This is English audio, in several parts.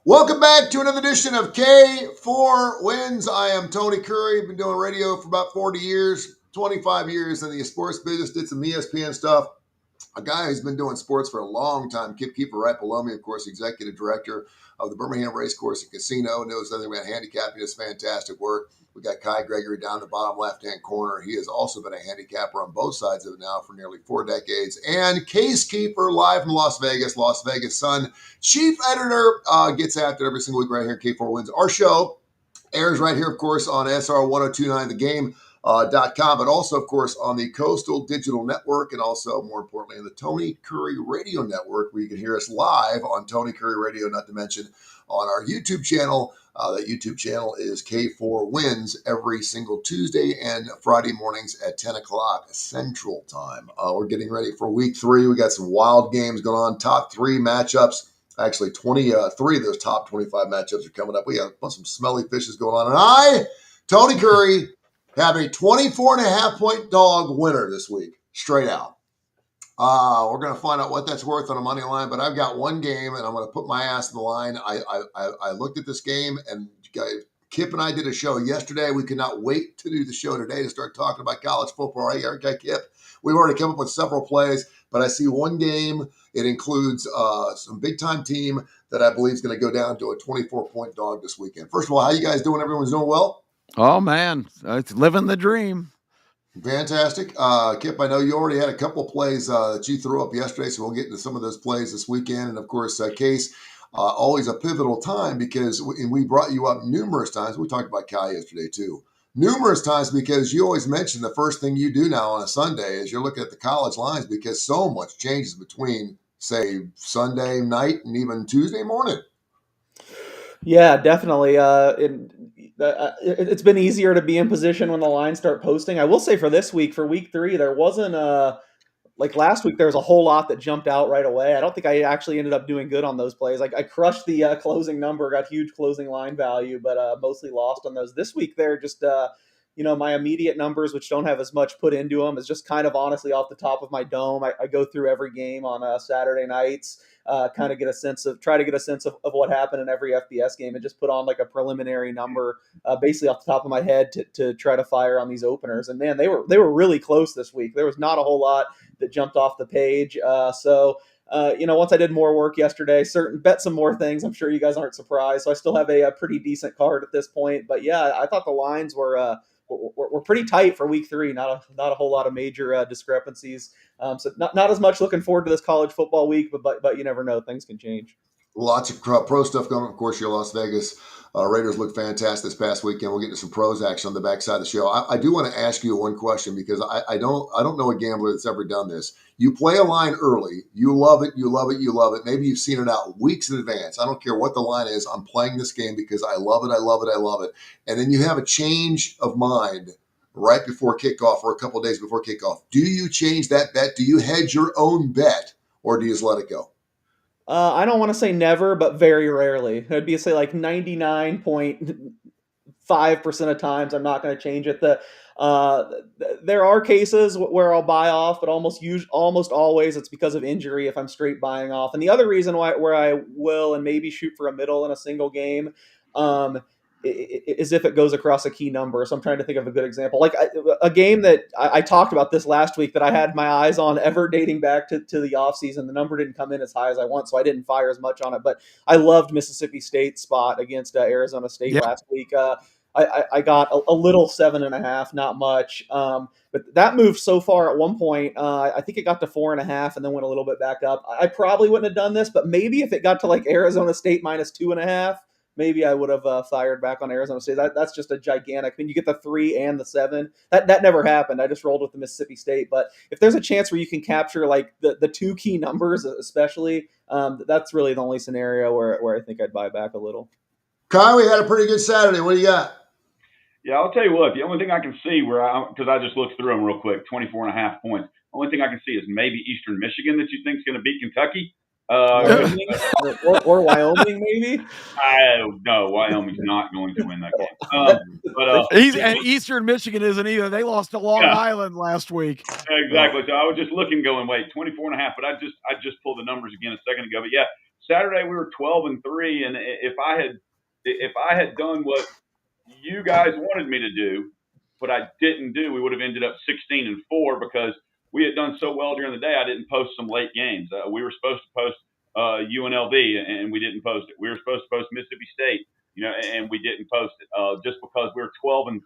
Welcome back to another edition of K4Wins. I am Tony Kurre. Been doing radio for about 40 years, 25 years in the sports business. Did some ESPN stuff. A guy who's been doing sports for a long time. Kip Keeper right below me, of course, executive director of the Birmingham Racecourse and Casino. Knows nothing about handicapping. Does fantastic work. We got Kai Gregory down the bottom left-hand corner. He has also been a handicapper on both sides of it now for nearly 4 decades. And Case Keeper live from Las Vegas Sun. Chief editor gets after it every single week right here at K4 Wins. Our show airs right here, of course, on SR 1029 The Game. .com, but also, of course, on the Coastal Digital Network and also, more importantly, on the Tony Kurre Radio Network, where you can hear us live on Tony Kurre Radio, not to mention on our YouTube channel. That YouTube channel is K4Wins every single Tuesday and Friday mornings at 10 o'clock Central Time. We're getting ready for week 3. We got some wild games going on, top 3 matchups. Actually, 23 of those top 25 matchups are coming up. We have some smelly fishes going on. And I, Tony Kurre, have a 24.5 point dog winner this week, straight out. We're going to find out what that's worth on a money line, but I've got one game, and I'm going to put my ass in the line. I looked at this game, and Kip and I did a show yesterday. We could not wait to do the show today to start talking about college football. Hey, okay, Kip, we've already come up with several plays, but I see one game. It includes some big-time team that I believe is going to go down to a 24-point dog this weekend. First of all, how you guys doing? Everyone's doing well? Oh, man, it's living the dream. Fantastic. Kip, I know you already had a couple plays that you threw up yesterday, so we'll get into some of those plays this weekend. And, of course, Case, always a pivotal time because we brought you up numerous times. We talked about Cal yesterday, too. Numerous times because you always mention the first thing you do now on a Sunday is you're looking at the college lines because so much changes between, say, Sunday night and even Tuesday morning. Yeah, definitely. It's been easier to be in position when the lines start posting. I will say for this week, for week 3, there wasn't like last week. There was a whole lot that jumped out right away. I don't think I actually ended up doing good on those plays. Like I crushed the closing number, got huge closing line value, but mostly lost on those. This week, they're just my immediate numbers, which don't have as much put into them, is just kind of honestly off the top of my dome. I go through every game on Saturday nights. Try to get a sense of what happened in every FBS game and just put on like a preliminary number basically off the top of my head to try to fire on these openers. And man, they were really close this week. There was not a whole lot that jumped off the page. Once I did more work yesterday, bet some more things. I'm sure you guys aren't surprised. So I still have a pretty decent card at this point. But yeah, I thought the lines were pretty tight for week 3. Not a whole lot of major discrepancies. So not as much looking forward to this college football week, but you never know, things can change. Lots of pro stuff going on. Of course, your Las Vegas Raiders look fantastic this past weekend. We'll get to some pros action on the backside of the show. I do want to ask you one question because I don't know a gambler that's ever done this. You play a line early, you love it, you love it, you love it. Maybe you've seen it out weeks in advance. I don't care what the line is. I'm playing this game because I love it, I love it, I love it. And then you have a change of mind right before kickoff or a couple of days before kickoff. Do you change that bet? Do you hedge your own bet or do you just let it go? I don't want to say never, but very rarely. It'd be say like 99.5% of times I'm not going to change it. There are cases where I'll buy off, but almost always it's because of injury if I'm straight buying off. And the other reason where I will and maybe shoot for a middle in a single game is if it goes across a key number. So I'm trying to think of a good example. Like a game that I talked about this last week that I had my eyes on ever dating back to the offseason. The number didn't come in as high as I want, so I didn't fire as much on it. But I loved Mississippi State's spot against Arizona State last week. I got a little 7.5, not much. But that moved so far at one point. I think it got to 4.5 and then went a little bit back up. I probably wouldn't have done this, but maybe if it got to like Arizona State minus 2.5, maybe I would have fired back on Arizona State. That's just a gigantic. I mean, you get the 3 and the 7. That never happened. I just rolled with the Mississippi State. But if there's a chance where you can capture like the 2 key numbers, especially, that's really the only scenario where I think I'd buy back a little. Kyle, we had a pretty good Saturday. What do you got? Yeah, I'll tell you what. The only thing I can see because I just looked through them real quick, 24.5 points. Only thing I can see is maybe Eastern Michigan that you think is going to beat Kentucky. Or Wyoming, maybe. No, Wyoming's not going to win that game. And Eastern Michigan isn't either. They lost to Long Island last week. Exactly. So I was just looking, going, wait, 24.5. But I just pulled the numbers again a second ago. But yeah, Saturday we were 12-3, and if I had done what you guys wanted me to do, but I didn't do, we would have ended up 16-4 because we had done so well during the day. I didn't post some late games. We were supposed to post UNLV, and we didn't post it. We were supposed to post Mississippi State, and we didn't post it just because we were 12-3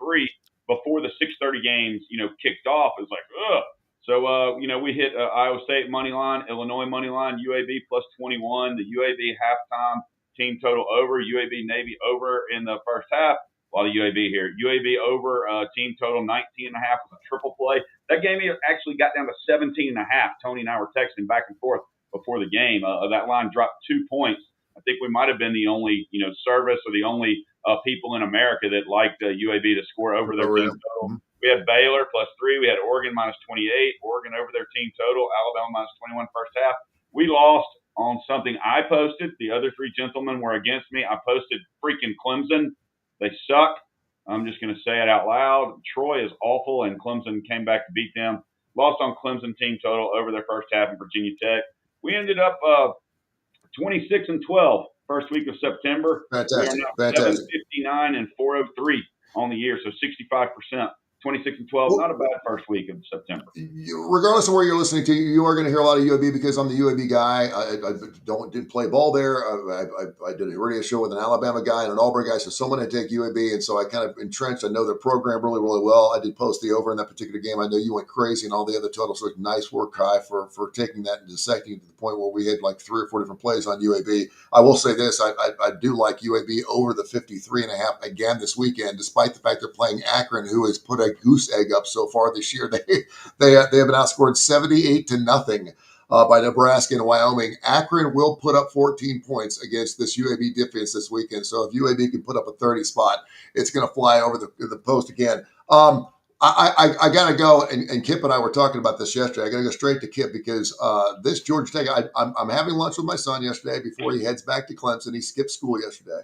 before the 6:30 games, kicked off. It was like, ugh. So, we hit Iowa State money line, Illinois money line, UAB plus 21, the UAB halftime team total over, UAB Navy over in the first half. A lot of UAB here. UAB over team total 19.5 was a triple play. That game actually got down to 17.5. Tony and I were texting back and forth before the game. That line dropped 2 points. I think we might have been the only, service or the only people in America that liked UAB to score over their team total. We had Baylor plus 3. We had Oregon minus 28. Oregon over their team total. Alabama minus 21 first half. We lost on something I posted. The other 3 gentlemen were against me. I posted freaking Clemson. They suck. I'm just going to say it out loud. Troy is awful, and Clemson came back to beat them. Lost on Clemson team total over their first half in Virginia Tech. We ended up 26-12 first week of September. Fantastic. We are now 759 and 403 on the year, so 65%. 26-12, not a bad first week of September. Regardless of where you're listening to, you are going to hear a lot of UAB because I'm the UAB guy. I didn't play ball there. I did a radio show with an Alabama guy and an Auburn guy, so someone had to take UAB, and so I kind of entrenched. I know their program really, really well. I did post the over in that particular game. I know you went crazy and all the other totals. So nice work, Kai, for taking that and dissecting to the point where we had like 3 or 4 different plays on UAB. I will say this: I do like UAB over the 53.5 again this weekend, despite the fact they're playing Akron, who has put a goose egg up so far this year. They have been outscored 78-0 by Nebraska and Wyoming. Akron will put up 14 points against this UAB defense this weekend. So if UAB can put up a 30 spot, it's going to fly over the post again. I got to go, and Kip and I were talking about this yesterday. I got to go straight to Kip because this Georgia Tech, I'm having lunch with my son yesterday before he heads back to Clemson. He skipped school yesterday.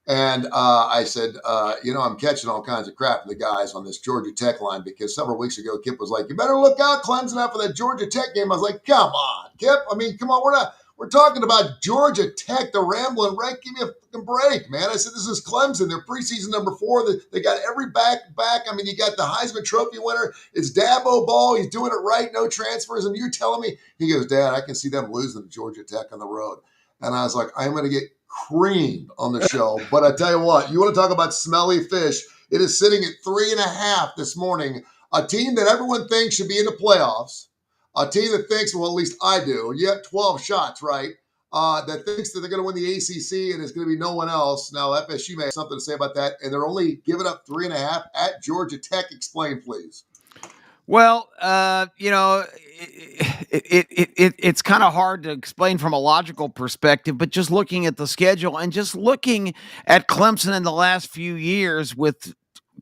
And I said, I'm catching all kinds of crap from the guys on this Georgia Tech line because several weeks ago, Kip was like, you better look out, Clemson, after that Georgia Tech game. I was like, come on, Kip. I mean, come on. We're talking about Georgia Tech, the Rambling Wreck. Give me a fucking break, man. I said, this is Clemson. They're preseason number 4. They got every back. I mean, you got the Heisman Trophy winner. It's Dabo Ball. He's doing it right. No transfers. And you're telling me, he goes, Dad, I can see them losing to Georgia Tech on the road. And I was like, I'm going to get creamed on the show. But I tell you what, you want to talk about smelly fish. It is sitting at 3.5 this morning. A team that everyone thinks should be in the playoffs. A team that thinks, well, at least I do. You have 12 shots, right? That thinks that they're going to win the ACC and it's going to be no one else. Now, FSU may have something to say about that. And they're only giving up 3.5 at Georgia Tech. Explain, please. Well, it's kind of hard to explain from a logical perspective, but just looking at the schedule and just looking at Clemson in the last few years with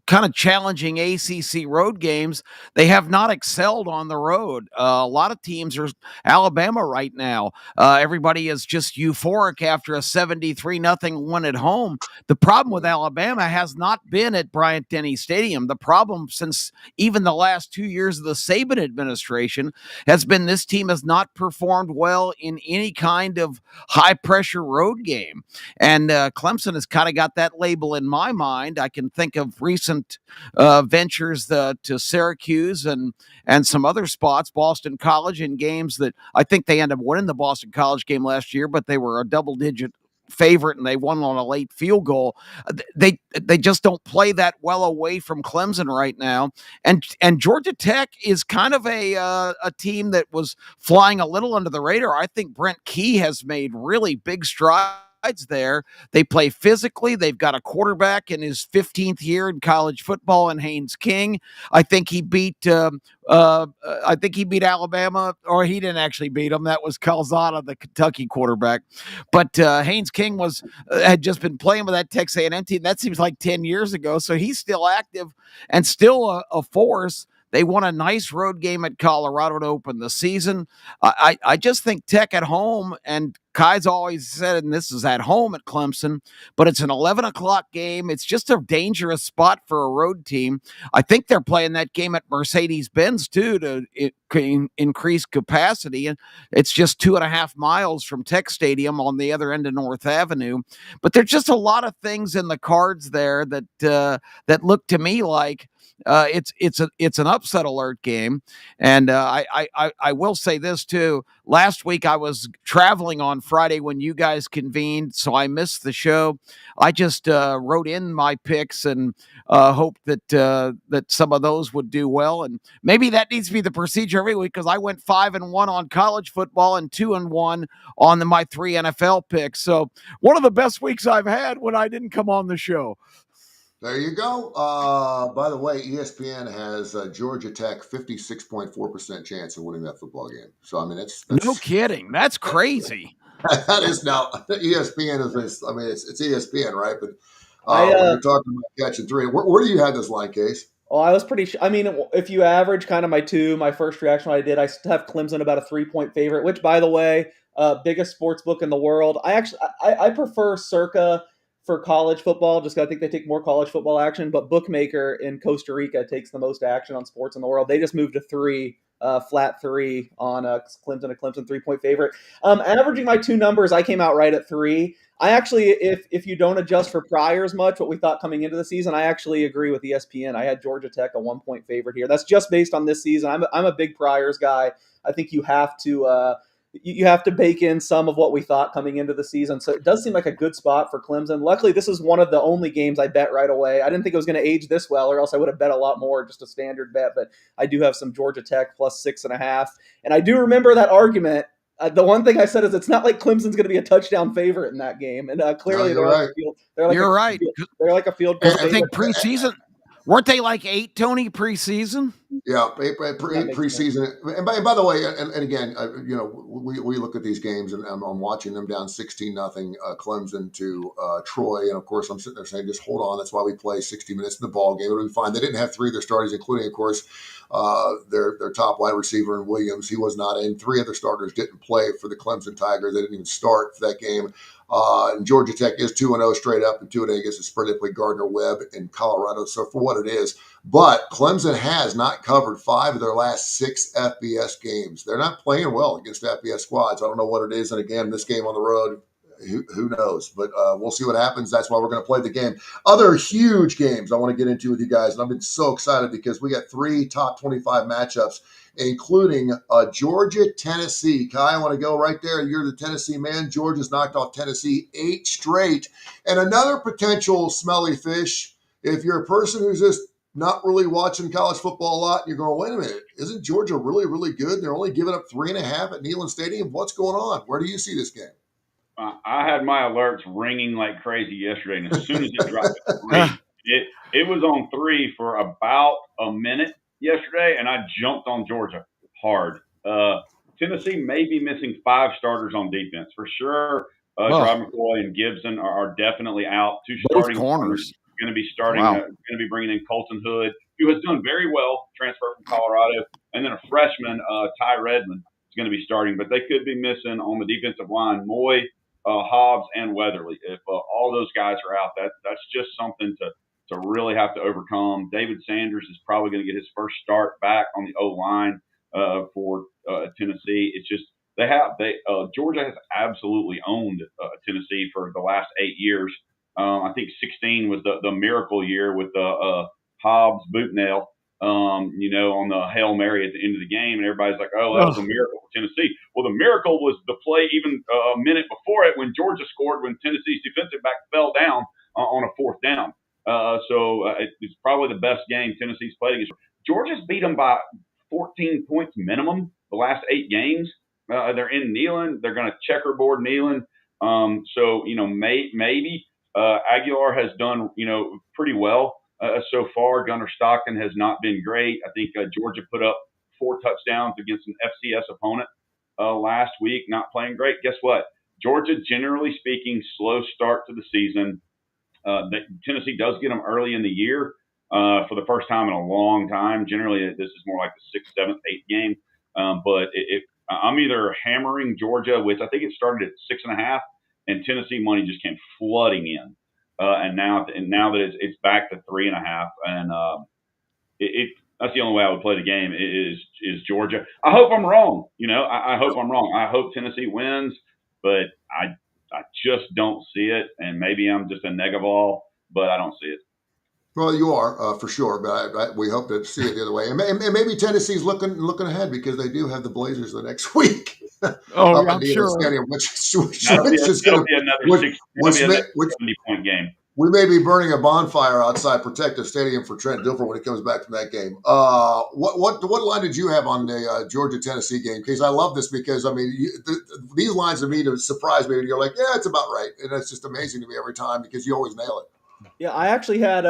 kind of challenging ACC road games, they have not excelled on the road. A lot of teams are Alabama right now. Everybody is just euphoric after a 73-0 win at home. The problem with Alabama has not been at Bryant-Denny Stadium. The problem since even the last 2 years of the Saban administration has been this team has not performed well in any kind of high-pressure road game. And Clemson has kind of got that label in my mind. I can think of recent ventures to Syracuse and some other spots, Boston College, in games that I think they ended up winning the Boston College game last year, but they were a double-digit favorite and they won on a late field goal. They just don't play that well away from Clemson right now. And Georgia Tech is kind of a team that was flying a little under the radar. I think Brent Key has made really big strides there. They play physically. They've got a quarterback in his 15th year in college football in Haynes King. I think he beat Alabama, or he didn't actually beat them. That was Calzada, the Kentucky quarterback. But Haynes King had just been playing with that Texas A&M team. That seems like 10 years ago. So he's still active and still a force. They won a nice road game at Colorado to open the season. I just think Tech at home and Kai's always said, and this is at home at Clemson, but it's an 11 o'clock game. It's just a dangerous spot for a road team. I think they're playing that game at Mercedes-Benz too to increase capacity. And it's just 2.5 miles from Tech Stadium on the other end of North Avenue. But there's just a lot of things in the cards there that look to me like it's an upset alert game. And I will say this too. Last week I was traveling on Friday when you guys convened, so I missed the show. I just wrote in my picks and hope that some of those would do well. And maybe that needs to be the procedure every week, because I went 5-1 on college football and 2-1 on my 3 NFL picks. So one of the best weeks I've had when I didn't come on the show. There you go. By the way, ESPN has Georgia Tech 56.4% chance of winning that football game. So I mean, that's no kidding. That's crazy. That is now ESPN is. I mean, it's ESPN, right? But when you're talking about catching 3, where do you have this line, Case? Well, I was pretty. I mean, if you average kind of my first reaction I did, I have Clemson about a 3-point favorite. Which, by the way, biggest sports book in the world. I prefer Circa for college football, just 'cause I think they take more college football action. But Bookmaker in Costa Rica takes the most action on sports in the world. They just moved to 3, flat 3 on Clemson, a Clemson 3-point favorite. Averaging my 2 numbers, I came out right at 3. I actually, if you don't adjust for priors much, what we thought coming into the season, I actually agree with ESPN. I had Georgia Tech a 1-point favorite here. That's just based on this season. I'm a big priors guy. I think you have to bake in some of what we thought coming into the season. So it does seem like a good spot for Clemson. Luckily, this is one of the only games I bet right away. I didn't think it was going to age this well, or else I would have bet a lot more, just a standard bet. But I do have some Georgia Tech plus 6.5. And I do remember that argument. The one thing I said is it's not like Clemson's going to be a touchdown favorite in that game. And clearly you're right. You're right. They're like a field goal I think preseason. Weren't they like 8, Tony, preseason? Yeah, preseason. And by the way, and again, we look at these games, and I'm watching them down 16-0 Clemson to Troy, and of course I'm sitting there saying, just hold on. That's why we play 60 minutes in the ball game. It'll be fine. They didn't have 3 of their starters, including, of course, their top wide receiver in Williams. He was not in. 3 other starters didn't play for the Clemson Tigers. They didn't even start for that game. And Georgia Tech is 2-0 straight up, and 2-8 against the spread. They play Gardner-Webb in Colorado. So for what it is, but Clemson has not covered 5 of their last 6 FBS games. They're not playing well against FBS squads. I don't know what it is. And again, this game on the road, who knows? But we'll see what happens. That's why we're going to play the game. Other huge games I want to get into with you guys, and I've been so excited because we got 3 top 25 matchups, including Georgia, Tennessee. Kai, I want to go right there. You're the Tennessee man. Georgia's knocked off Tennessee 8 straight. And another potential smelly fish, if you're a person who's just not really watching college football a lot, and you're going, wait a minute, isn't Georgia really, really good? They're only giving up 3.5 at Neyland Stadium. What's going on? Where do you see this game? I had my alerts ringing like crazy yesterday, and as soon as it dropped to 3, it was on 3 for about a minute yesterday, and I jumped on Georgia hard. Tennessee may be missing 5 starters on defense for sure. Drive McCoy and Gibson are definitely out. 2 starting corners. Going to be starting. Wow. Going to be bringing in Colton Hood, who has done very well, transfer from Colorado, and then a freshman, Ty Redmond, is going to be starting. But they could be missing on the defensive line Moy, Hobbs, and Weatherly. If all those guys are out, that's just something to really have to overcome. David Sanders is probably going to get his first start back on the O line for Tennessee. It's just Georgia has absolutely owned Tennessee for the last 8 years. I think 16 was the miracle year with the Hobbs boot nail, on the Hail Mary at the end of the game. And everybody's like, oh, that was a miracle for Tennessee. Well, the miracle was the play even a minute before it when Georgia scored, when Tennessee's defensive back fell down on a 4th down. So it's probably the best game Tennessee's played against. Georgia's beat them by 14 points minimum the last 8 games. They're in Neyland. They're going to checkerboard Neyland. So, maybe Aguilar has done, pretty well so far. Gunnar Stockton has not been great. I think Georgia put up 4 touchdowns against an FCS opponent last week, not playing great. Guess what? Georgia, generally speaking, slow start to the season. Tennessee does get them early in the year for the first time in a long time. Generally, this is more like the 6th, 7th, 8th game. But I'm either hammering Georgia, which I think it started at 6.5, and Tennessee money just came flooding in, and now that it's back to 3.5, and that's the only way I would play the game is Georgia. I hope I'm wrong. I hope I'm wrong. I hope Tennessee wins, but I just don't see it, and maybe I'm just a negaball, but I don't see it. Well, you are for sure, but we hope to see it the other way. And maybe Tennessee's looking ahead because they do have the Blazers the next week Oh, up yeah, at I'm the sure. stadium, which That'll be, is that'll going be another to six. That'll be another 70-point game. we may be burning a bonfire outside Protective Stadium for Trent Dilfer when he comes back from that game. What line did you have on the Georgia Tennessee game? Because I love this because I mean these lines to me to surprise me, and you're like, yeah, it's about right, and it's just amazing to me every time because you always nail it. Yeah, I actually had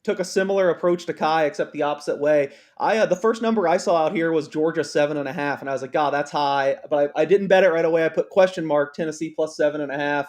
took a similar approach to Kai, except the opposite way. The first number I saw out here was Georgia 7.5, and I was like, God, that's high. But I didn't bet it right away. I put question mark Tennessee plus 7.5.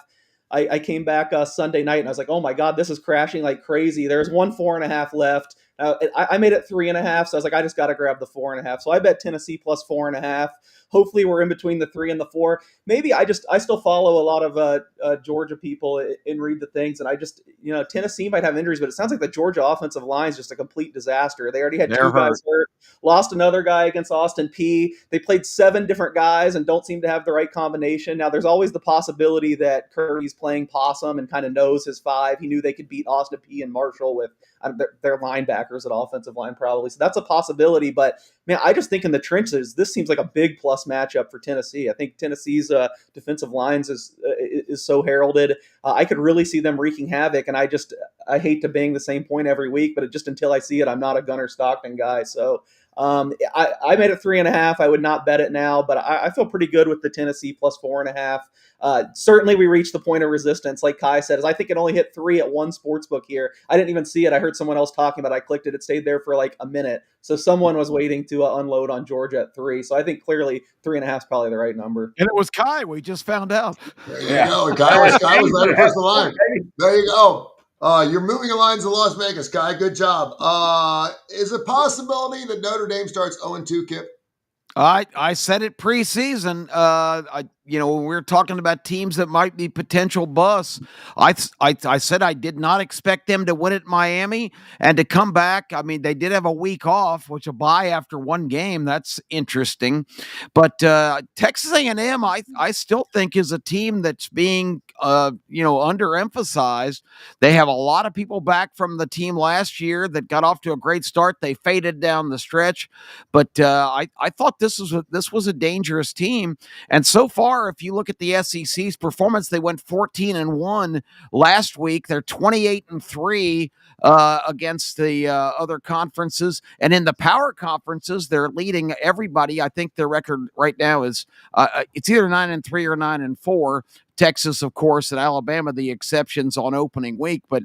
I came back Sunday night and I was like, oh my God, this is crashing like crazy. There's 4.5 left. I made it 3.5, so I was like, I just got to grab the 4.5. So I bet Tennessee plus 4.5. Hopefully, we're in between the 3 and the 4. Maybe I still follow a lot of Georgia people and read the things, and I just Tennessee might have injuries, but it sounds like the Georgia offensive line is just a complete disaster. They already had They're two guys hurt, lost another guy against Austin Peay. They played 7 different guys and don't seem to have the right combination. Now, there's always the possibility that Curry's playing possum and kind of knows his 5. He knew they could beat Austin Peay and Marshall with their linebackers at offensive line probably. So that's a possibility. But, man, I just think in the trenches, this seems like a big plus matchup for Tennessee. I think Tennessee's defensive lines is so heralded. I could really see them wreaking havoc, and I hate to bang the same point every week, but just until I see it, I'm not a Gunnar Stockton guy. So I made it 3.5. I would not bet it now, but I feel pretty good with the Tennessee plus 4.5. Certainly, we reached the point of resistance, like Kai said. I think it only hit 3 at one sportsbook here. I didn't even see it. I heard someone else talking about it. I clicked it. It stayed there for like a minute. So someone was waiting to unload on Georgia at 3. So I think clearly 3.5 is probably the right number. And it was Kai. We just found out. There you go. Kai was right at first the line. There you go. You're moving the lines to Las Vegas, Kai. Good job. Is it a possibility that Notre Dame starts 0-2, Kip? I said it preseason. When we were talking about teams that might be potential busts, I said I did not expect them to win at Miami and to come back. I mean, they did have a week off, which a bye after one game. That's interesting. But Texas A&M, I still think is a team that's being underemphasized. They have a lot of people back from the team last year that got off to a great start. They faded down the stretch, but I thought this was a dangerous team. And so far, if you look at the SEC's performance, they went 14-1 last week. They're 28-3 against the other conferences, and in the power conferences, they're leading everybody. I think their record right now is it's either 9-3 or 9-4. Texas, of course, and Alabama, the exceptions on opening week. But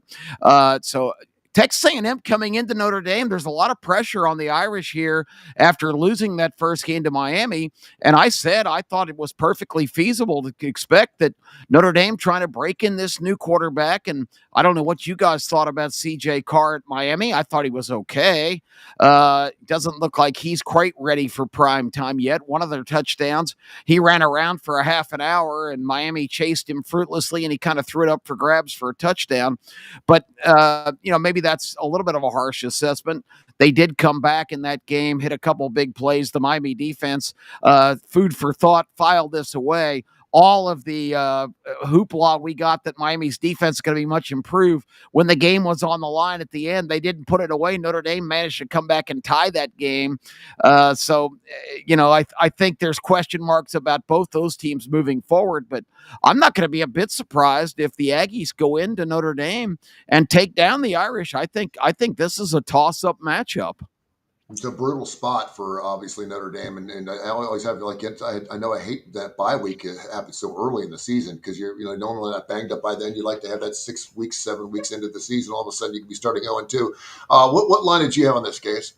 so Texas A&M coming into Notre Dame, there's a lot of pressure on the Irish here after losing that first game to Miami. And I said I thought it was perfectly feasible to expect that Notre Dame trying to break in this new quarterback. And I don't know what you guys thought about C.J. Carr at Miami. I thought he was okay. Doesn't look like he's quite ready for prime time yet. One of their touchdowns, he ran around for a half an hour, and Miami chased him fruitlessly, and he kind of threw it up for grabs for a touchdown. But, maybe that's a little bit of a harsh assessment. They did come back in that game, hit a couple big plays. The Miami defense, food for thought, filed this away. All of the hoopla we got that Miami's defense is going to be much improved. When the game was on the line at the end, they didn't put it away. Notre Dame managed to come back and tie that game. I think there's question marks about both those teams moving forward, but I'm not going to be a bit surprised if the Aggies go into Notre Dame and take down the Irish. I think this is a toss-up matchup. It's a brutal spot for obviously Notre Dame, and I always have I know I hate that bye week. It happens so early in the season because you're normally not banged up by then. You like to have that 6 weeks, 7 weeks into the season. All of a sudden, you can be starting 0-2. What line did you have on this case?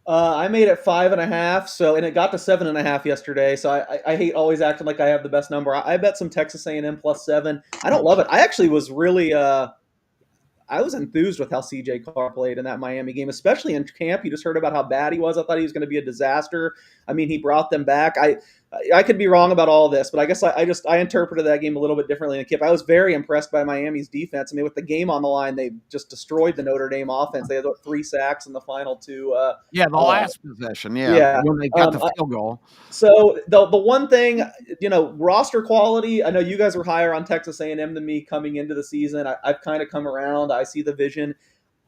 I made it 5.5, and it got to 7.5 yesterday. So I hate always acting like I have the best number. I bet some Texas A&M plus 7. I don't love it. I actually was really I was enthused with how CJ Carr played in that Miami game, especially in camp. You just heard about how bad he was. I thought he was going to be a disaster. I mean, he brought them back. I could be wrong about all this, but I guess I interpreted that game a little bit differently than Kip. I was very impressed by Miami's defense. I mean, with the game on the line, they just destroyed the Notre Dame offense. They had 3 sacks in the final 2. The last possession, yeah. when they got the field goal. So the one thing, roster quality. I know you guys were higher on Texas A&M than me coming into the season. I've kind of come around. I see the vision.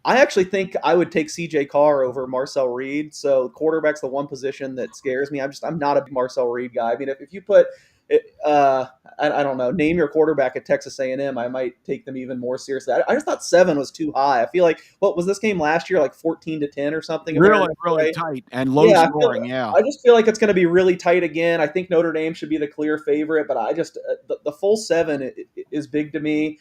I actually think I would take CJ Carr over Marcel Reed. So quarterback's the one position that scares me. I'm not a Marcel Reed guy. I mean, if you put I don't know, name your quarterback at Texas A&M, I might take them even more seriously. I just thought 7 was too high. I feel like, what was this game last year, like 14-10 or something? Really tight and low scoring. I just feel like it's going to be really tight again. I think Notre Dame should be the clear favorite, but I just the full 7 is big to me.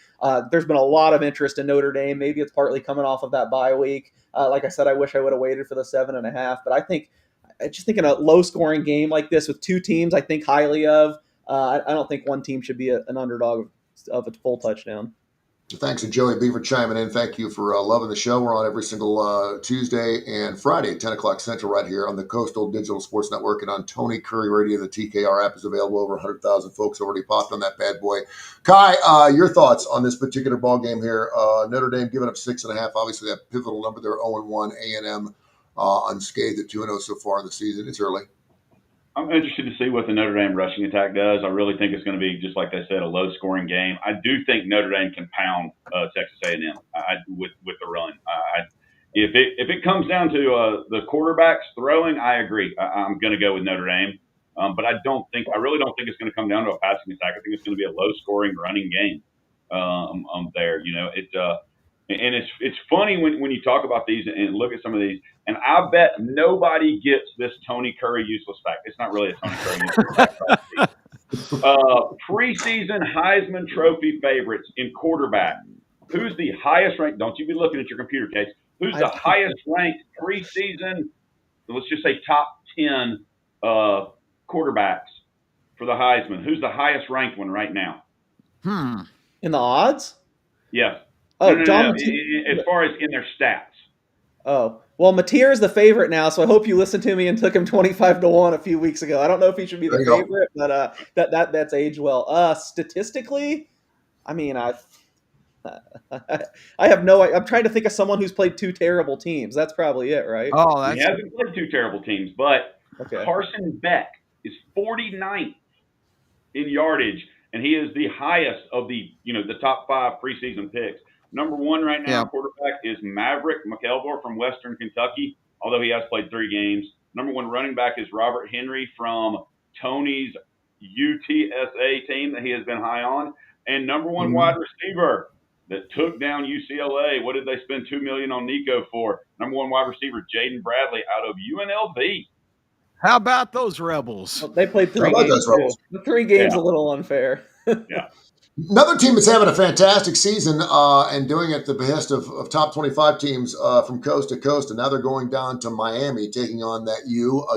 There's been a lot of interest in Notre Dame. Maybe it's partly coming off of that bye week. Like I said, I wish I would have waited for the 7.5, but I just think in a low scoring game like this with 2 teams I think highly of, I don't think one team should be an underdog of a full touchdown. Thanks to Joey B for chiming in. Thank you for loving the show. We're on every single Tuesday and Friday at 10 o'clock Central right here on the Coastal Digital Sports Network and on Tony Curry Radio. The TKR app is available. Over 100,000 folks already popped on that bad boy. Kai, your thoughts on this particular ball game here? Notre Dame giving up 6.5. Obviously, that pivotal number. They're 0-1. A&M unscathed at 2-0 so far in the season. It's early. I'm interested to see what the Notre Dame rushing attack does. I really think it's going to be, just like I said, a low-scoring game. I do think Notre Dame can pound Texas A&M with the run. If it comes down to the quarterbacks throwing, I agree. I'm going to go with Notre Dame, but I really don't think it's going to come down to a passing attack. I think it's going to be a low-scoring running game. There, and it's funny when you talk about these and look at some of these, and I bet nobody gets this Tony Curry useless fact. It's not really a Tony Curry useless fact. Preseason Heisman Trophy favorites in quarterback. Who's the highest ranked? Don't you be looking at your computer, Case. Who's the highest ranked preseason? Let's just say top 10 quarterbacks for the Heisman. Who's the highest ranked one right now? In the odds? Yes. Oh, no. As far as in their stats. Oh, well, Mateer is the favorite now, so I hope you listened to me and took him 25-1 a few weeks ago. I don't know if he should be the favorite, but that's aged well. Statistically, I mean, I have no. I'm trying to think of someone who's played 2 terrible teams. That's probably it, right? Oh, he hasn't played 2 terrible teams, but Carson Beck is 49th in yardage, and he is the highest of the top 5 preseason picks. Number 1 right now, quarterback is Maverick McElvore from Western Kentucky, although he has played 3 games. Number 1 running back is Robert Henry from Tony's UTSA team that he has been high on. And number 1 wide receiver that took down UCLA. What did they spend $2 million on Nico for? Number 1 wide receiver, Jaden Bradley out of UNLV. How about those Rebels? Well, they played 3 games. The 3 games a little unfair. Yeah. Another team that's having a fantastic season and doing it at the behest of top 25 teams from coast to coast. And now they're going down to Miami, taking on that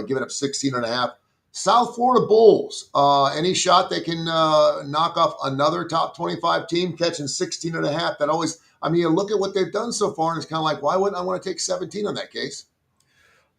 giving up 16.5. South Florida Bulls. Any shot they can knock off another top 25 team, catching 16.5. That always, you look at what they've done so far, and it's kind of like, why wouldn't I want to take 17 on that case?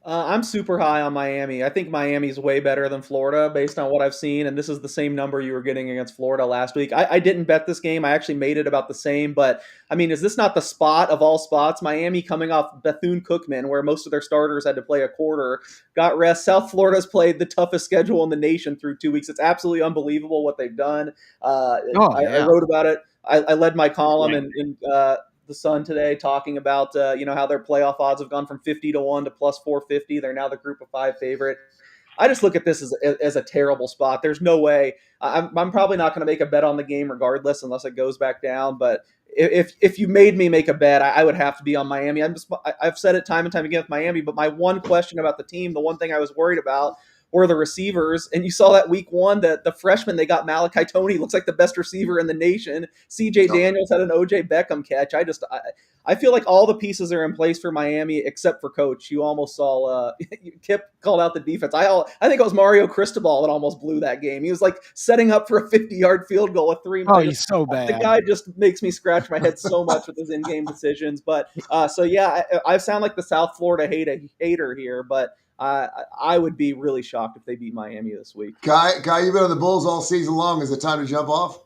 I'm super high on Miami. I think Miami's way better than Florida based on what I've seen, and this is the same number you were getting against Florida last week. I didn't bet this game. I actually made it about the same, but, is this not the spot of all spots? Miami coming off Bethune-Cookman, where most of their starters had to play a quarter, got rest. South Florida's played the toughest schedule in the nation through 2 weeks. It's absolutely unbelievable what they've done. I wrote about it. I led my column in the Sun today talking about how their playoff odds have gone from 50-1 to plus 450. They're now the group of 5 favorite. I just look at this as a terrible spot. There's no way. I'm probably not going to make a bet on the game regardless unless it goes back down. But if you made me make a bet, I would have to be on Miami. I've said it time and time again with Miami. But my one question about the team, the one thing I was worried about or the receivers. And you saw that week one, that the freshman they got, Malachi Tony, looks like the best receiver in the nation. CJ Daniels had an OJ Beckham catch. I feel like all the pieces are in place for Miami except for coach. You almost saw Kip called out the defense. I think it was Mario Cristobal that almost blew that game. He was like setting up for a 50-yard field goal with 3 minutes. Oh, he's so bad. The guy just makes me scratch my head so much with his in-game decisions. But so yeah, I sound like the South Florida hater here, but I would be really shocked if they beat Miami this week. Guy, you've been on the Bulls all season long. Is it time to jump off?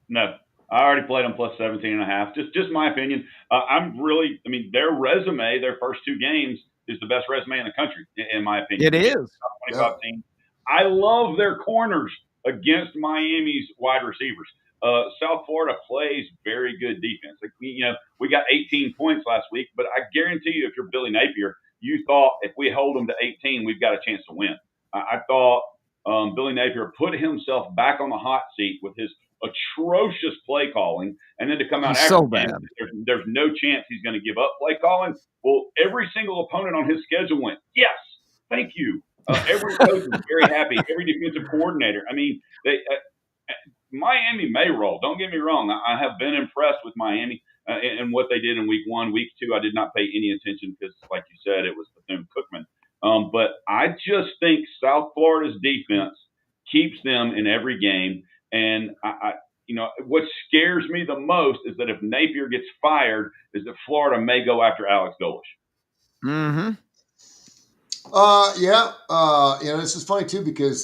No, I already played them plus 17.5. Just my opinion. Their resume, their first 2 games, is the best resume in the country, in my opinion. It is. 25 teams. I love their corners against Miami's wide receivers. South Florida plays very good defense. Like, we got 18 points last week, but I guarantee you, if you're Billy Napier, you thought if we hold them to 18, we've got a chance to win. I thought Billy Napier put himself back on the hot seat with his atrocious play calling, and then to come out after so bad. There's no chance he's going to give up play calling. Well, every single opponent on his schedule went, yes, thank you. Every coach is very happy. Every defensive coordinator. I mean, Miami may roll. Don't get me wrong. I have been impressed with Miami and what they did in week 1. Week 2, I did not pay any attention because, like you said, it was Bethune-Cookman. But I just think South Florida's defense keeps them in every game. And what scares me the most is that if Napier gets fired, is that Florida may go after Alex Golesh. Mm-hmm. This is funny too because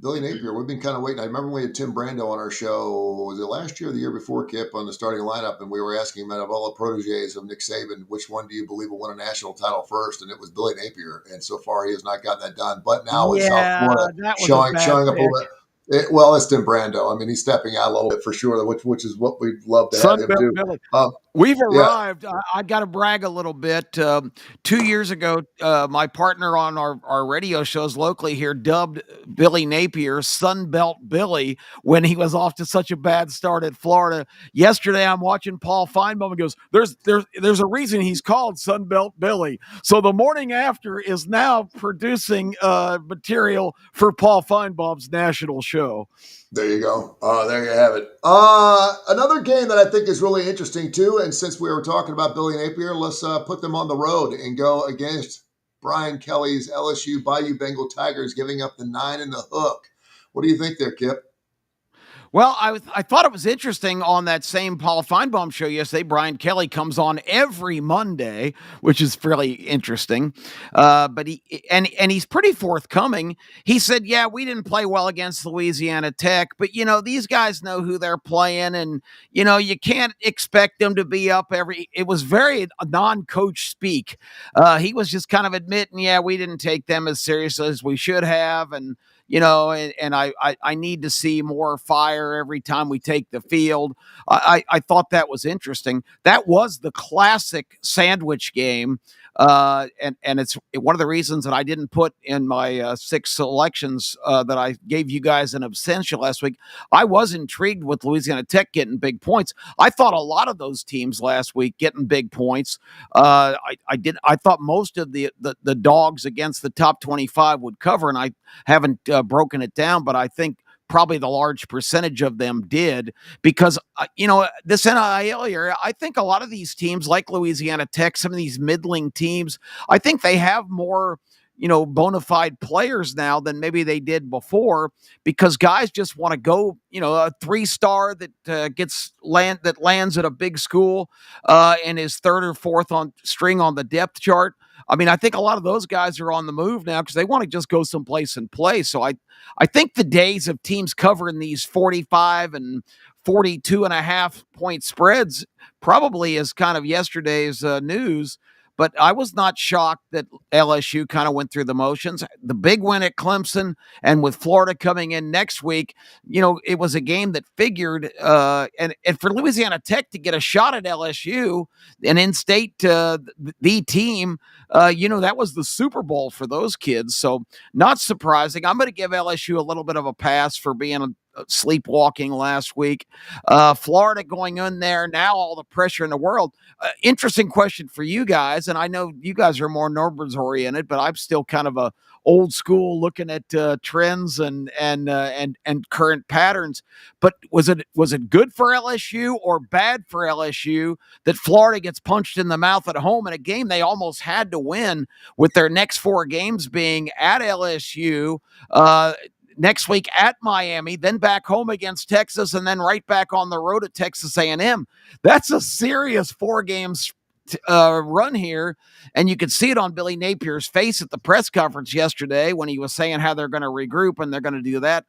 Billy Napier, we've been kind of waiting. I remember we had Tim Brando on our show. Was it last year or the year before, Kip, on the starting lineup, and we were asking him out of all the proteges of Nick Saban, which one do you believe will win a national title first? And it was Billy Napier, and so far he has not gotten that done. But now with South Florida showing up a little bit. It's Tim Brando. I mean, he's stepping out a little bit for sure, which is what we'd love to have him do. We've arrived. I got to brag a little bit. 2 years ago, my partner on our radio shows locally here dubbed Billy Napier Sunbelt Billy when he was off to such a bad start at Florida. Yesterday, I'm watching Paul Feinbaum and goes, there's a reason he's called Sunbelt Billy. So the morning after is now producing material for Paul Feinbaum's national show. There you go. There you have it. Another game that I think is really interesting too, and since we were talking about Billy Napier, let's put them on the road and go against Brian Kelly's LSU Bayou Bengal Tigers, giving up the 9 and the hook. What do you think there, Kip? Well, I thought it was interesting on that same Paul Feinbaum show yesterday. Brian Kelly comes on every Monday, which is fairly interesting. But he's pretty forthcoming. He said, "Yeah, we didn't play well against Louisiana Tech, but these guys know who they're playing, and you can't expect them to be up every." It was very non-coach speak. He was just kind of admitting, "Yeah, we didn't take them as seriously as we should have," and I need to see more fire every time we take the field. I thought that was interesting. That was the classic sandwich game. And it's one of the reasons that I didn't put in my 6 selections that I gave you guys in absentia last week. I was intrigued with Louisiana Tech getting big points. I thought a lot of those teams last week getting big points. I thought most of the dogs against the top 25 would cover, and I haven't broken it down, but I think probably the large percentage of them did because, this NIL year, I think a lot of these teams like Louisiana Tech, some of these middling teams, I think they have more, bona fide players now than maybe they did before because guys just want to go, a 3-star that lands at a big school and is 3rd or 4th on string on the depth chart. I mean, I think a lot of those guys are on the move now because they want to just go someplace and play. So I think the days of teams covering these 45 and 42.5 point spreads probably is kind of yesterday's news. But I was not shocked that LSU kind of went through the motions. The big win at Clemson, and with Florida coming in next week, it was a game that figured. And for Louisiana Tech to get a shot at LSU, an in-state the team, that was the Super Bowl for those kids. So not surprising. I'm going to give LSU a little bit of a pass for being sleepwalking last week. Florida going in there now, all the pressure in the world. Interesting question for you guys, and I know you guys are more numbers oriented, but I'm still kind of a old school looking at trends and current patterns. But was it good for LSU or bad for LSU that Florida gets punched in the mouth at home in a game they almost had to win, with their next 4 games being at LSU, next week at Miami, then back home against Texas, and then right back on the road at Texas A&M? That's a serious 4 games run here, and you could see it on Billy Napier's face at the press conference yesterday when he was saying how they're going to regroup and they're going to do that,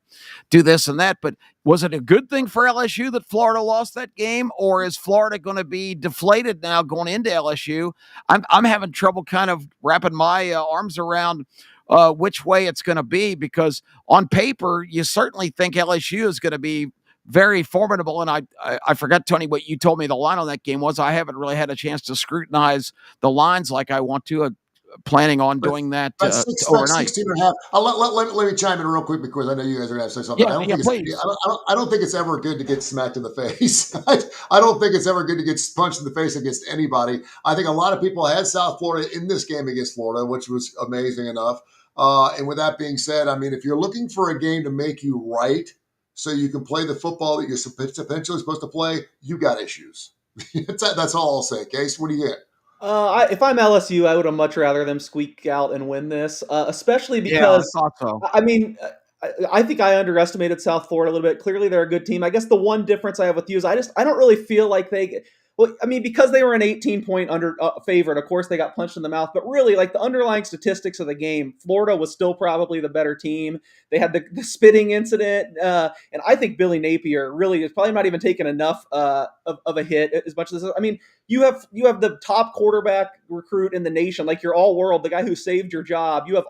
do this and that. But was it a good thing for LSU that Florida lost that game, or is Florida going to be deflated now going into LSU? I'm having trouble kind of wrapping my arms around which way it's going to be, because on paper you certainly think LSU is going to be very formidable. And I forgot, Tony, what you told me the line on that game was. I haven't really had a chance to scrutinize the lines like I want to. Planning on doing that overnight. 16 and a half. Let me chime in real quick, because I know you guys are going to say something. Yeah, I don't think it's ever good to get smacked in the face. I don't think it's ever good to get punched in the face against anybody. I think a lot of people had South Florida in this game against Florida, which was amazing enough. And with that being said, I mean, if you're looking for a game to make you right, so you can play the football that you're potentially supposed to play, you got issues. That's all I'll say. Case, what do you get? If I'm LSU, I would have much rather them squeak out and win this, especially Yeah, I because, thought so. I mean, I think I underestimated South Florida a little bit. Clearly, they're a good team. I guess the one difference I have with you is I don't really feel like they. Well, I mean, because they were an 18-point under favorite, of course they got punched in the mouth. But really, like, the underlying statistics of the game, Florida was still probably the better team. They had the spitting incident, and I think Billy Napier really is probably not even taking enough of a hit as much as this. I mean, you have the top quarterback recruit in the nation, like your all world, the guy who saved your job. You have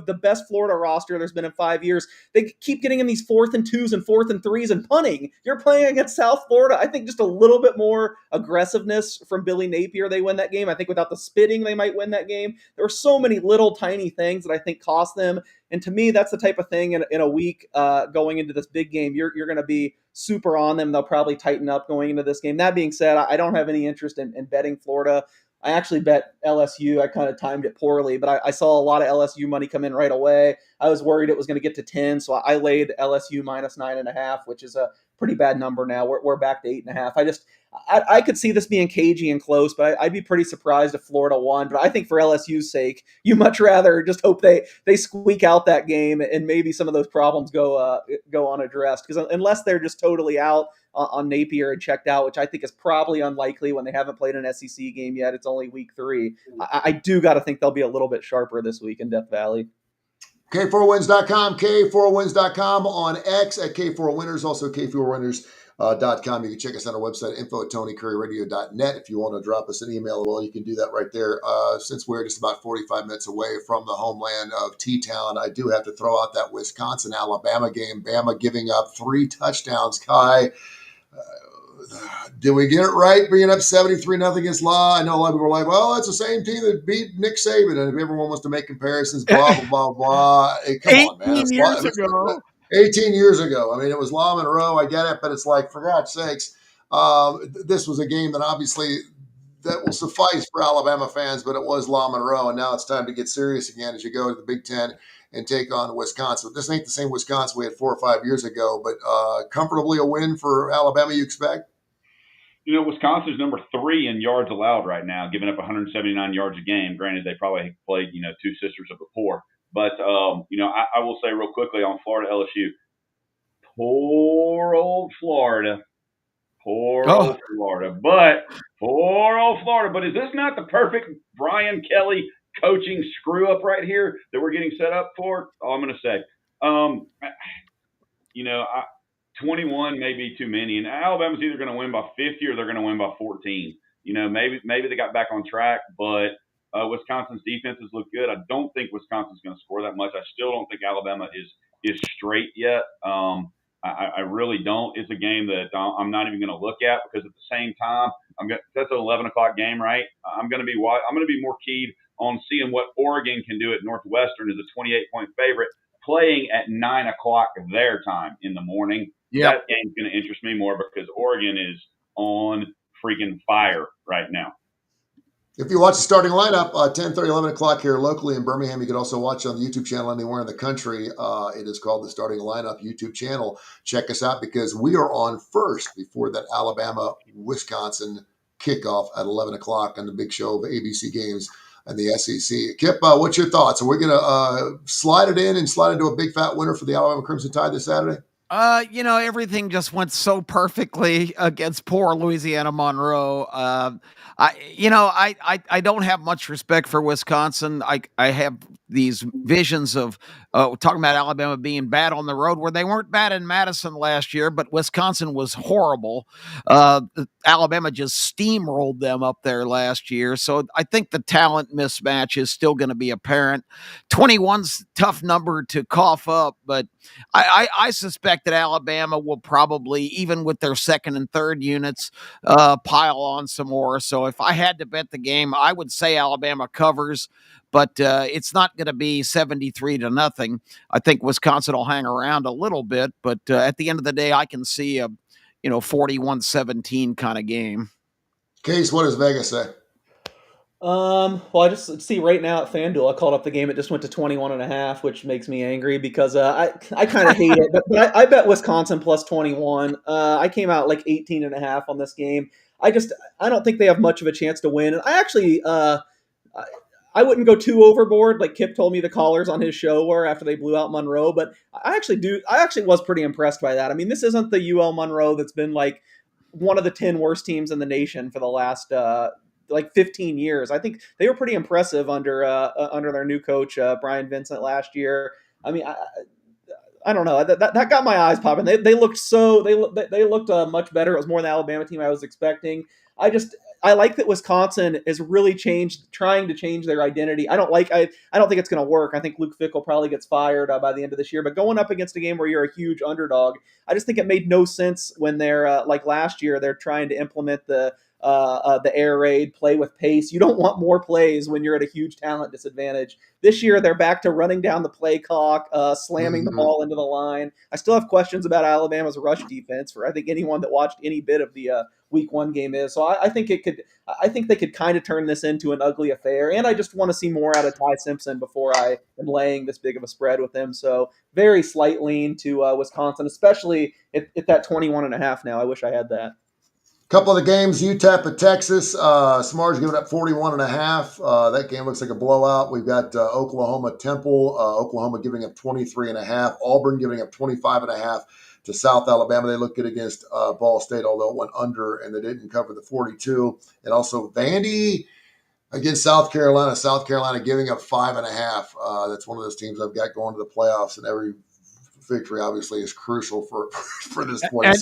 the best Florida roster there's been in 5 years. They keep getting in these 4th and 2s and 4th and 3s and punting. You're playing against South Florida. I think just a little bit more aggressiveness from Billy Napier, they win that game. I think without the spitting, they might win that game. There were so many little tiny things that I think cost them. And to me, that's the type of thing in a week going into this big game, you're going to be super on them. They'll probably tighten up going into this game. That being said, I don't have any interest in betting Florida. I actually bet LSU. I kind of timed it poorly, but I saw a lot of LSU money come in right away. I was worried it was going to get to 10, so I laid LSU minus 9.5, which is a pretty bad number now. We're back to 8.5. I could see this being cagey and close, but I'd be pretty surprised if Florida won. But I think for LSU's sake, you much rather just hope they squeak out that game and maybe some of those problems go unaddressed. Because unless they're just totally out on Napier and checked out, which I think is probably unlikely when they haven't played an SEC game yet. It's only week 3. I do got to think they'll be a little bit sharper this week in Death Valley. K4Wins.com, K4Wins.com on X at K4Winners, also K4Winners.com. You can check us on our website, info@TonyCurryRadio.net. If you want to drop us an email, well, you can do that right there. Since we're just about 45 minutes away from the homeland of T-Town, I do have to throw out that Wisconsin-Alabama game. Bama giving up 3 touchdowns. Kai, did we get it right being up 73-0 against Law? I know a lot of people are like, well, that's the same team that beat Nick Saban. And if everyone wants to make comparisons, blah, blah, blah, blah. Hey, come on, man. 18 years ago. 18 years ago. I mean, it was Law Monroe. I get it, but it's like, for God's sakes, this was a game that obviously that will suffice for Alabama fans, but it was Law Monroe, and now it's time to get serious again as you go to the Big Ten and take on Wisconsin. This ain't the same Wisconsin we had 4 or 5 years ago, but comfortably a win for Alabama, you expect? You know, Wisconsin's number 3 in yards allowed right now, giving up 179 yards a game. Granted, they probably played, 2 sisters of the poor. But, I will say real quickly on Florida LSU, poor old Florida. Poor old Florida. But is this not the perfect Brian Kelly coaching screw up right here that we're getting set up for? All I'm going to say. 21 may be too many, and Alabama's either going to win by 50 or they're going to win by 14. Maybe they got back on track, but Wisconsin's defenses look good. I don't think Wisconsin's going to score that much. I still don't think Alabama is straight yet. I really don't. It's a game that I'm not even going to look at, because at the same time, that's an 11 o'clock game, right? I'm going to be more keyed on seeing what Oregon can do at Northwestern as a 28-point favorite, playing at 9 o'clock their time in the morning. Yep. That game's going to interest me more because Oregon is on freaking fire right now. If you watch the starting lineup, 10:30, 11 o'clock here locally in Birmingham, you can also watch it on the YouTube channel anywhere in the country. It is called the Starting Lineup YouTube channel. Check us out because we are on first before that Alabama-Wisconsin kickoff at 11 o'clock on the big show of ABC games and the SEC. Kip, what's your thoughts? Are we going to slide it in and slide into a big fat winner for the Alabama Crimson Tide this Saturday? Everything just went so perfectly against poor Louisiana Monroe. I don't have much respect for Wisconsin. I have these visions of talking about Alabama being bad on the road, where they weren't bad in Madison last year, but Wisconsin was horrible. Alabama just steamrolled them up there last year. So I think the talent mismatch is still going to be apparent. 21's tough number to cough up, but I suspect that Alabama will probably, even with their second and third units, pile on some more. So if I had to bet the game, I would say Alabama covers, but it's not going to be 73-0. I think Wisconsin will hang around a little bit, but at the end of the day, I can see a 41-17 kind of game. Case, what does Vegas say? Well, I just see right now at FanDuel, I called up the game. It just went to 21.5, which makes me angry because I kind of hate it. But I bet Wisconsin plus 21. I came out like 18.5 on this game. I don't think they have much of a chance to win. And I actually I wouldn't go too overboard, like Kip told me the callers on his show were after they blew out Monroe. But I actually was pretty impressed by that. I mean, this isn't the UL Monroe that's been like one of the 10 worst teams in the nation for the last like 15 years. I think they were pretty impressive under their new coach Brian Vincent last year. I mean, I don't know, that got my eyes popping. They looked much better. It was more than the Alabama team I was expecting. I like that Wisconsin is really trying to change their identity. I don't think it's going to work. I think Luke Fickell probably gets fired by the end of this year. But going up against a game where you're a huge underdog, I just think it made no sense when they're like last year. They're trying to implement the air raid, play with pace. You don't want more plays when you're at a huge talent disadvantage. This year, they're back to running down the play clock, slamming the ball into the line. I still have questions about Alabama's rush defense for I think anyone that watched any bit of the Week 1 game is. So I think they could kind of turn this into an ugly affair. And I just want to see more out of Ty Simpson before I am laying this big of a spread with him. So very slight lean to Wisconsin, especially at that 21.5 now. I wish I had that. Couple of the games, UTEP at Texas. Smart's giving up 41.5. That game looks like a blowout. We've got Oklahoma Temple. Oklahoma giving up 23.5. Auburn giving up 25.5 to South Alabama. They look good against Ball State, although it went under and they didn't cover the 42. And also Vandy against South Carolina. South Carolina giving up 5.5. That's one of those teams I've got going to the playoffs, and every victory obviously is crucial for this point.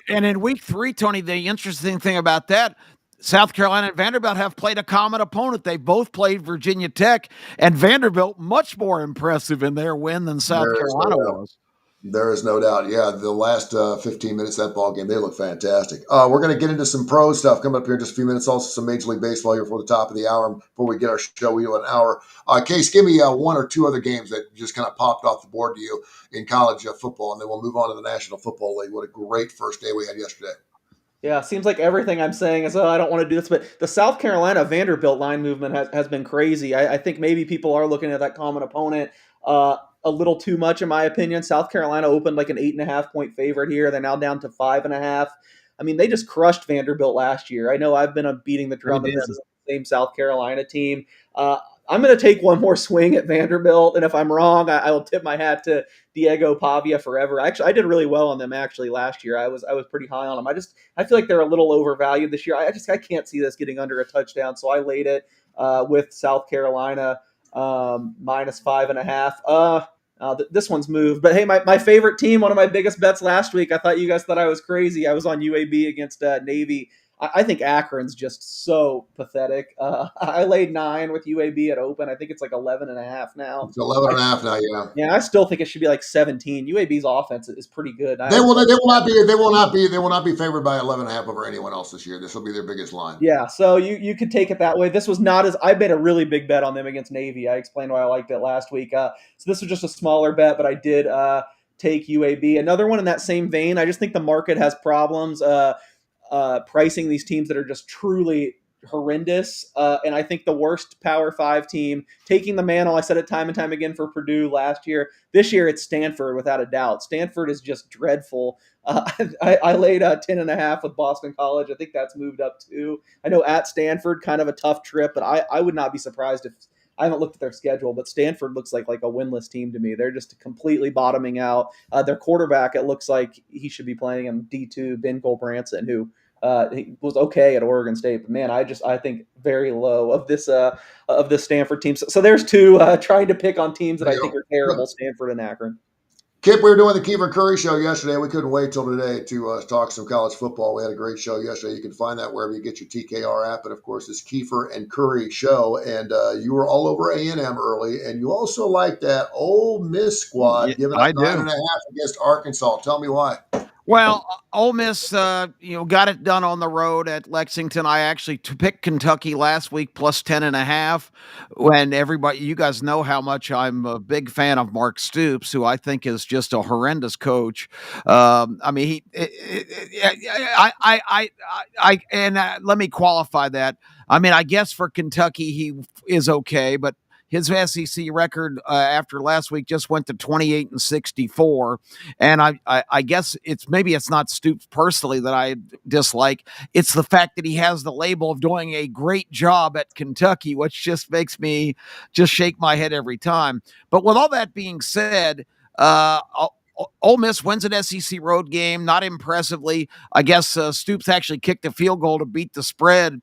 And in week 3, Tony, the interesting thing about that, South Carolina and Vanderbilt have played a common opponent. They both played Virginia Tech, and Vanderbilt much more impressive in their win than South Carolina was. There is no doubt. Yeah, the last 15 minutes of that ball game, they look fantastic. We're going to get into some pro stuff coming up here in just a few minutes. Also, some Major League Baseball here for the top of the hour. Before we get our show, we do an hour. Case, give me one or two other games that just kind of popped off the board to you in college football, and then we'll move on to the National Football League. What a great first day we had yesterday. Yeah, seems like everything I'm saying is, I don't want to do this, but the South Carolina Vanderbilt line movement has been crazy. I think maybe people are looking at that common opponent a little too much, in my opinion. South Carolina opened like an 8.5 point favorite here. They're now down to 5.5. I mean, they just crushed Vanderbilt last year. I know I've been beating the drum that this is the same South Carolina team. I'm going to take one more swing at Vanderbilt, and if I'm wrong, I will tip my hat to Diego Pavia forever. Actually, I did really well on them last year. I was pretty high on them. I feel like they're a little overvalued this year. I can't see this getting under a touchdown, so I laid it with South Carolina minus 5.5. This one's moved, but hey, my favorite team, one of my biggest bets last week. I thought you guys thought I was crazy. I was on UAB against Navy. I think Akron's just so pathetic. I laid 9 with UAB at open. I think it's like 11.5 now. It's 11.5 now, yeah. Yeah, I still think it should be like 17. UAB's offense is pretty good. They will not be favored by 11.5 over anyone else this year. This will be their biggest line. Yeah, so you could take it that way. This was not as I made a really big bet on them against Navy. I explained why I liked it last week. So this was just a smaller bet, but I did take UAB. Another one in that same vein. I just think the market has problems pricing these teams that are just truly horrendous. And I think the worst Power 5 team taking the mantle, I said it time and time again for Purdue last year. This year it's Stanford without a doubt. Stanford is just dreadful. I laid 10.5 with Boston College. I think that's moved up too. I know at Stanford, kind of a tough trip, but I would not be surprised if I haven't looked at their schedule, but Stanford looks like a winless team to me. They're just completely bottoming out. Their quarterback, it looks like he should be playing in D2, Ben Cole-Branson, who he was okay at Oregon State, but man, I think very low of this Stanford team. So there's two trying to pick on teams that I think are terrible: Stanford and Akron. Kip, we were doing the Kiefer and Kurre show yesterday. We couldn't wait till today to talk some college football. We had a great show yesterday. You can find that wherever you get your TKR app. And, of course, it's Kiefer and Kurre show. And you were all over A&M early. And you also like that Ole Miss squad giving up 9.5 against Arkansas. Tell me why. Well, Ole Miss, got it done on the road at Lexington. I actually picked Kentucky last week plus 10.5. When you guys know how much I'm a big fan of Mark Stoops, who I think is just a horrendous coach. Let me qualify that. I mean, I guess for Kentucky he is okay, but his SEC record after last week just went to 28-64, and I guess it's not Stoops personally that I dislike. It's the fact that he has the label of doing a great job at Kentucky, which just makes me just shake my head every time. But with all that being said, Ole Miss wins an SEC road game, not impressively. I guess Stoops actually kicked a field goal to beat the spread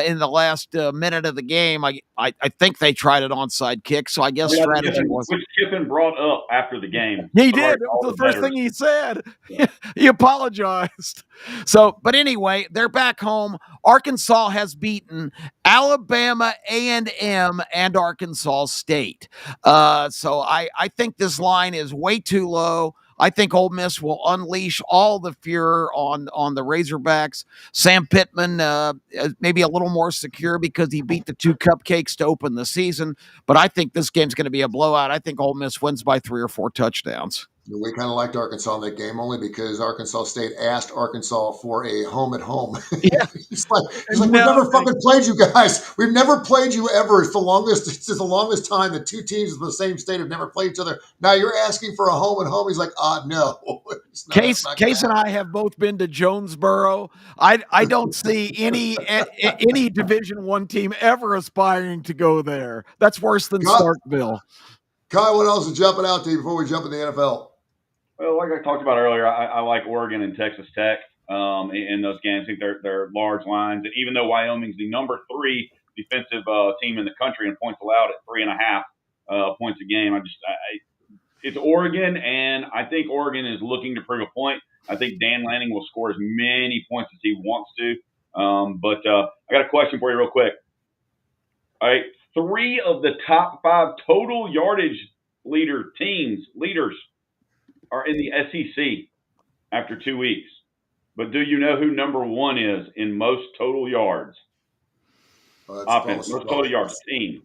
in the last minute of the game. I think they tried an onside kick, so I guess strategy was. Which Kiffin brought up after the game. He did. It was the first thing he said. Yeah. He apologized. So, but anyway, they're back home. Arkansas has beaten Alabama, A&M, and Arkansas State. So I think this line is way too low. I think Ole Miss will unleash all the furor on the Razorbacks. Sam Pittman maybe a little more secure because he beat the 2 cupcakes to open the season. But I think this game's going to be a blowout. I think Ole Miss wins by 3 or 4 touchdowns. We kind of liked Arkansas in that game only because Arkansas State asked Arkansas for a home at home. Yeah. He's like, we've never fucking played you guys. We've never played you ever. It's the longest time that 2 teams in the same state have never played each other. Now you're asking for a home and home. He's like, no. Case and I have both been to Jonesboro. I don't see any Division I team ever aspiring to go there. That's worse than Starkville. Kai, what else is jumping out to you before we jump in the NFL? Well, like I talked about earlier, I like Oregon and Texas Tech in those games. I think they're large lines. And even though Wyoming's the number 3 defensive team in the country in points allowed at 3.5 points a game, it's Oregon, and I think Oregon is looking to prove a point. I think Dan Lanning will score as many points as he wants to. But I got a question for you real quick. All right, 3 of the top 5 total yardage leaders are in the SEC after 2 weeks. But do you know who number 1 is in most total yards? Offense, most total yards team.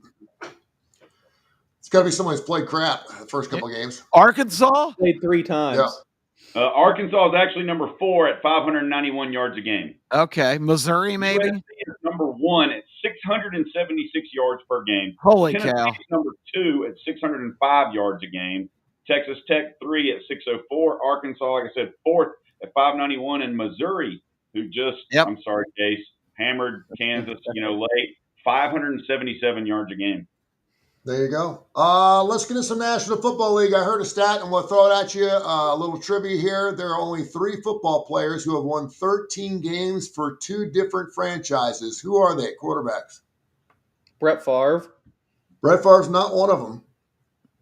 It's got to be someone who's played crap the first couple of games. Arkansas? Played 3 times. Yeah. Arkansas is actually number 4 at 591 yards a game. Okay. Missouri, maybe? USC is number 1 at 676 yards per game. Holy Tennessee cow. is number 2 at 605 yards a game. Texas Tech 3 at 604. Arkansas, like I said, 4th at 591. And Missouri, who just, I'm sorry, Case, hammered Kansas, late, 577 yards a game. There you go. Let's get into some National Football League. I heard a stat, and we'll throw it at you. A little trivia here. There are only 3 football players who have won 13 games for 2 different franchises. Who are they? Quarterbacks. Brett Favre. Brett Favre's not one of them.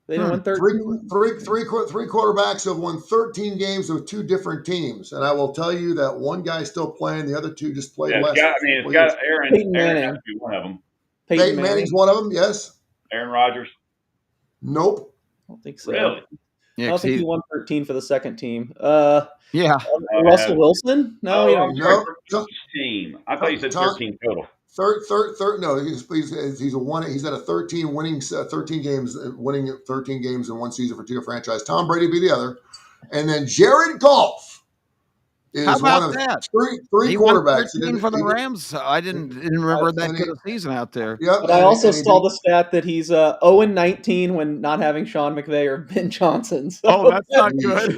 They didn't win 13. Three quarterbacks have won 13 games with two different teams, and I will tell you that one guy's still playing, the other two just played less. It's got Aaron. Peyton Aaron Manning. has to be one of them. Peyton Manning's one of them. Yes. Aaron Rodgers. Nope. I don't think so. Really? I don't think he won 13 for the second team. Yeah. Russell Wilson? No, team. I thought you said 13 total. Third. No, he's a one. He's at a 13 winning 13 games, winning 13 games in one season for two franchise. Tom Brady be the other, and then Jared Goff is How about one of that? three he quarterbacks. Won 13 for the Rams. I didn't remember that good a season out there. Yep. But I also saw the stat that he's 0-19 when not having Sean McVay or Ben Johnson. So. That's not good.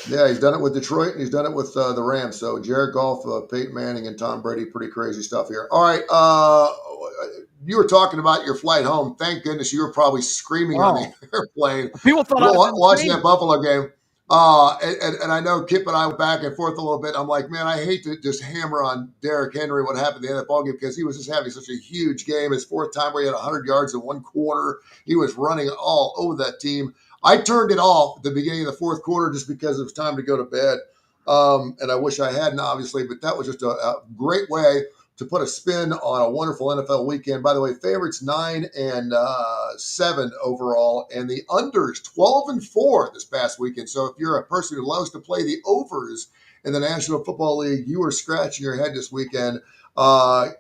Yeah, he's done it with Detroit, and he's done it with the Rams. So Jared Goff, Peyton Manning, and Tom Brady, pretty crazy stuff here. All right, you were talking about your flight home. Thank goodness you were probably screaming on the airplane. People thought I was watching that Buffalo game. And I know Kip and I went back and forth a little bit. I'm like, man, I hate to just hammer on Derrick Henry what happened at the end of the ball game because he was just having such a huge game. His fourth time where he had 100 yards in one quarter. He was running all over that team. I turned it off at the beginning of the fourth quarter just because it was time to go to bed. And I wish I hadn't, obviously, but that was just a great way to put a spin on a wonderful NFL weekend. By the way, favorites 9 and 7 overall, and the unders 12 and 4 this past weekend. So if you're a person who loves to play the overs in the National Football League, you were scratching your head this weekend.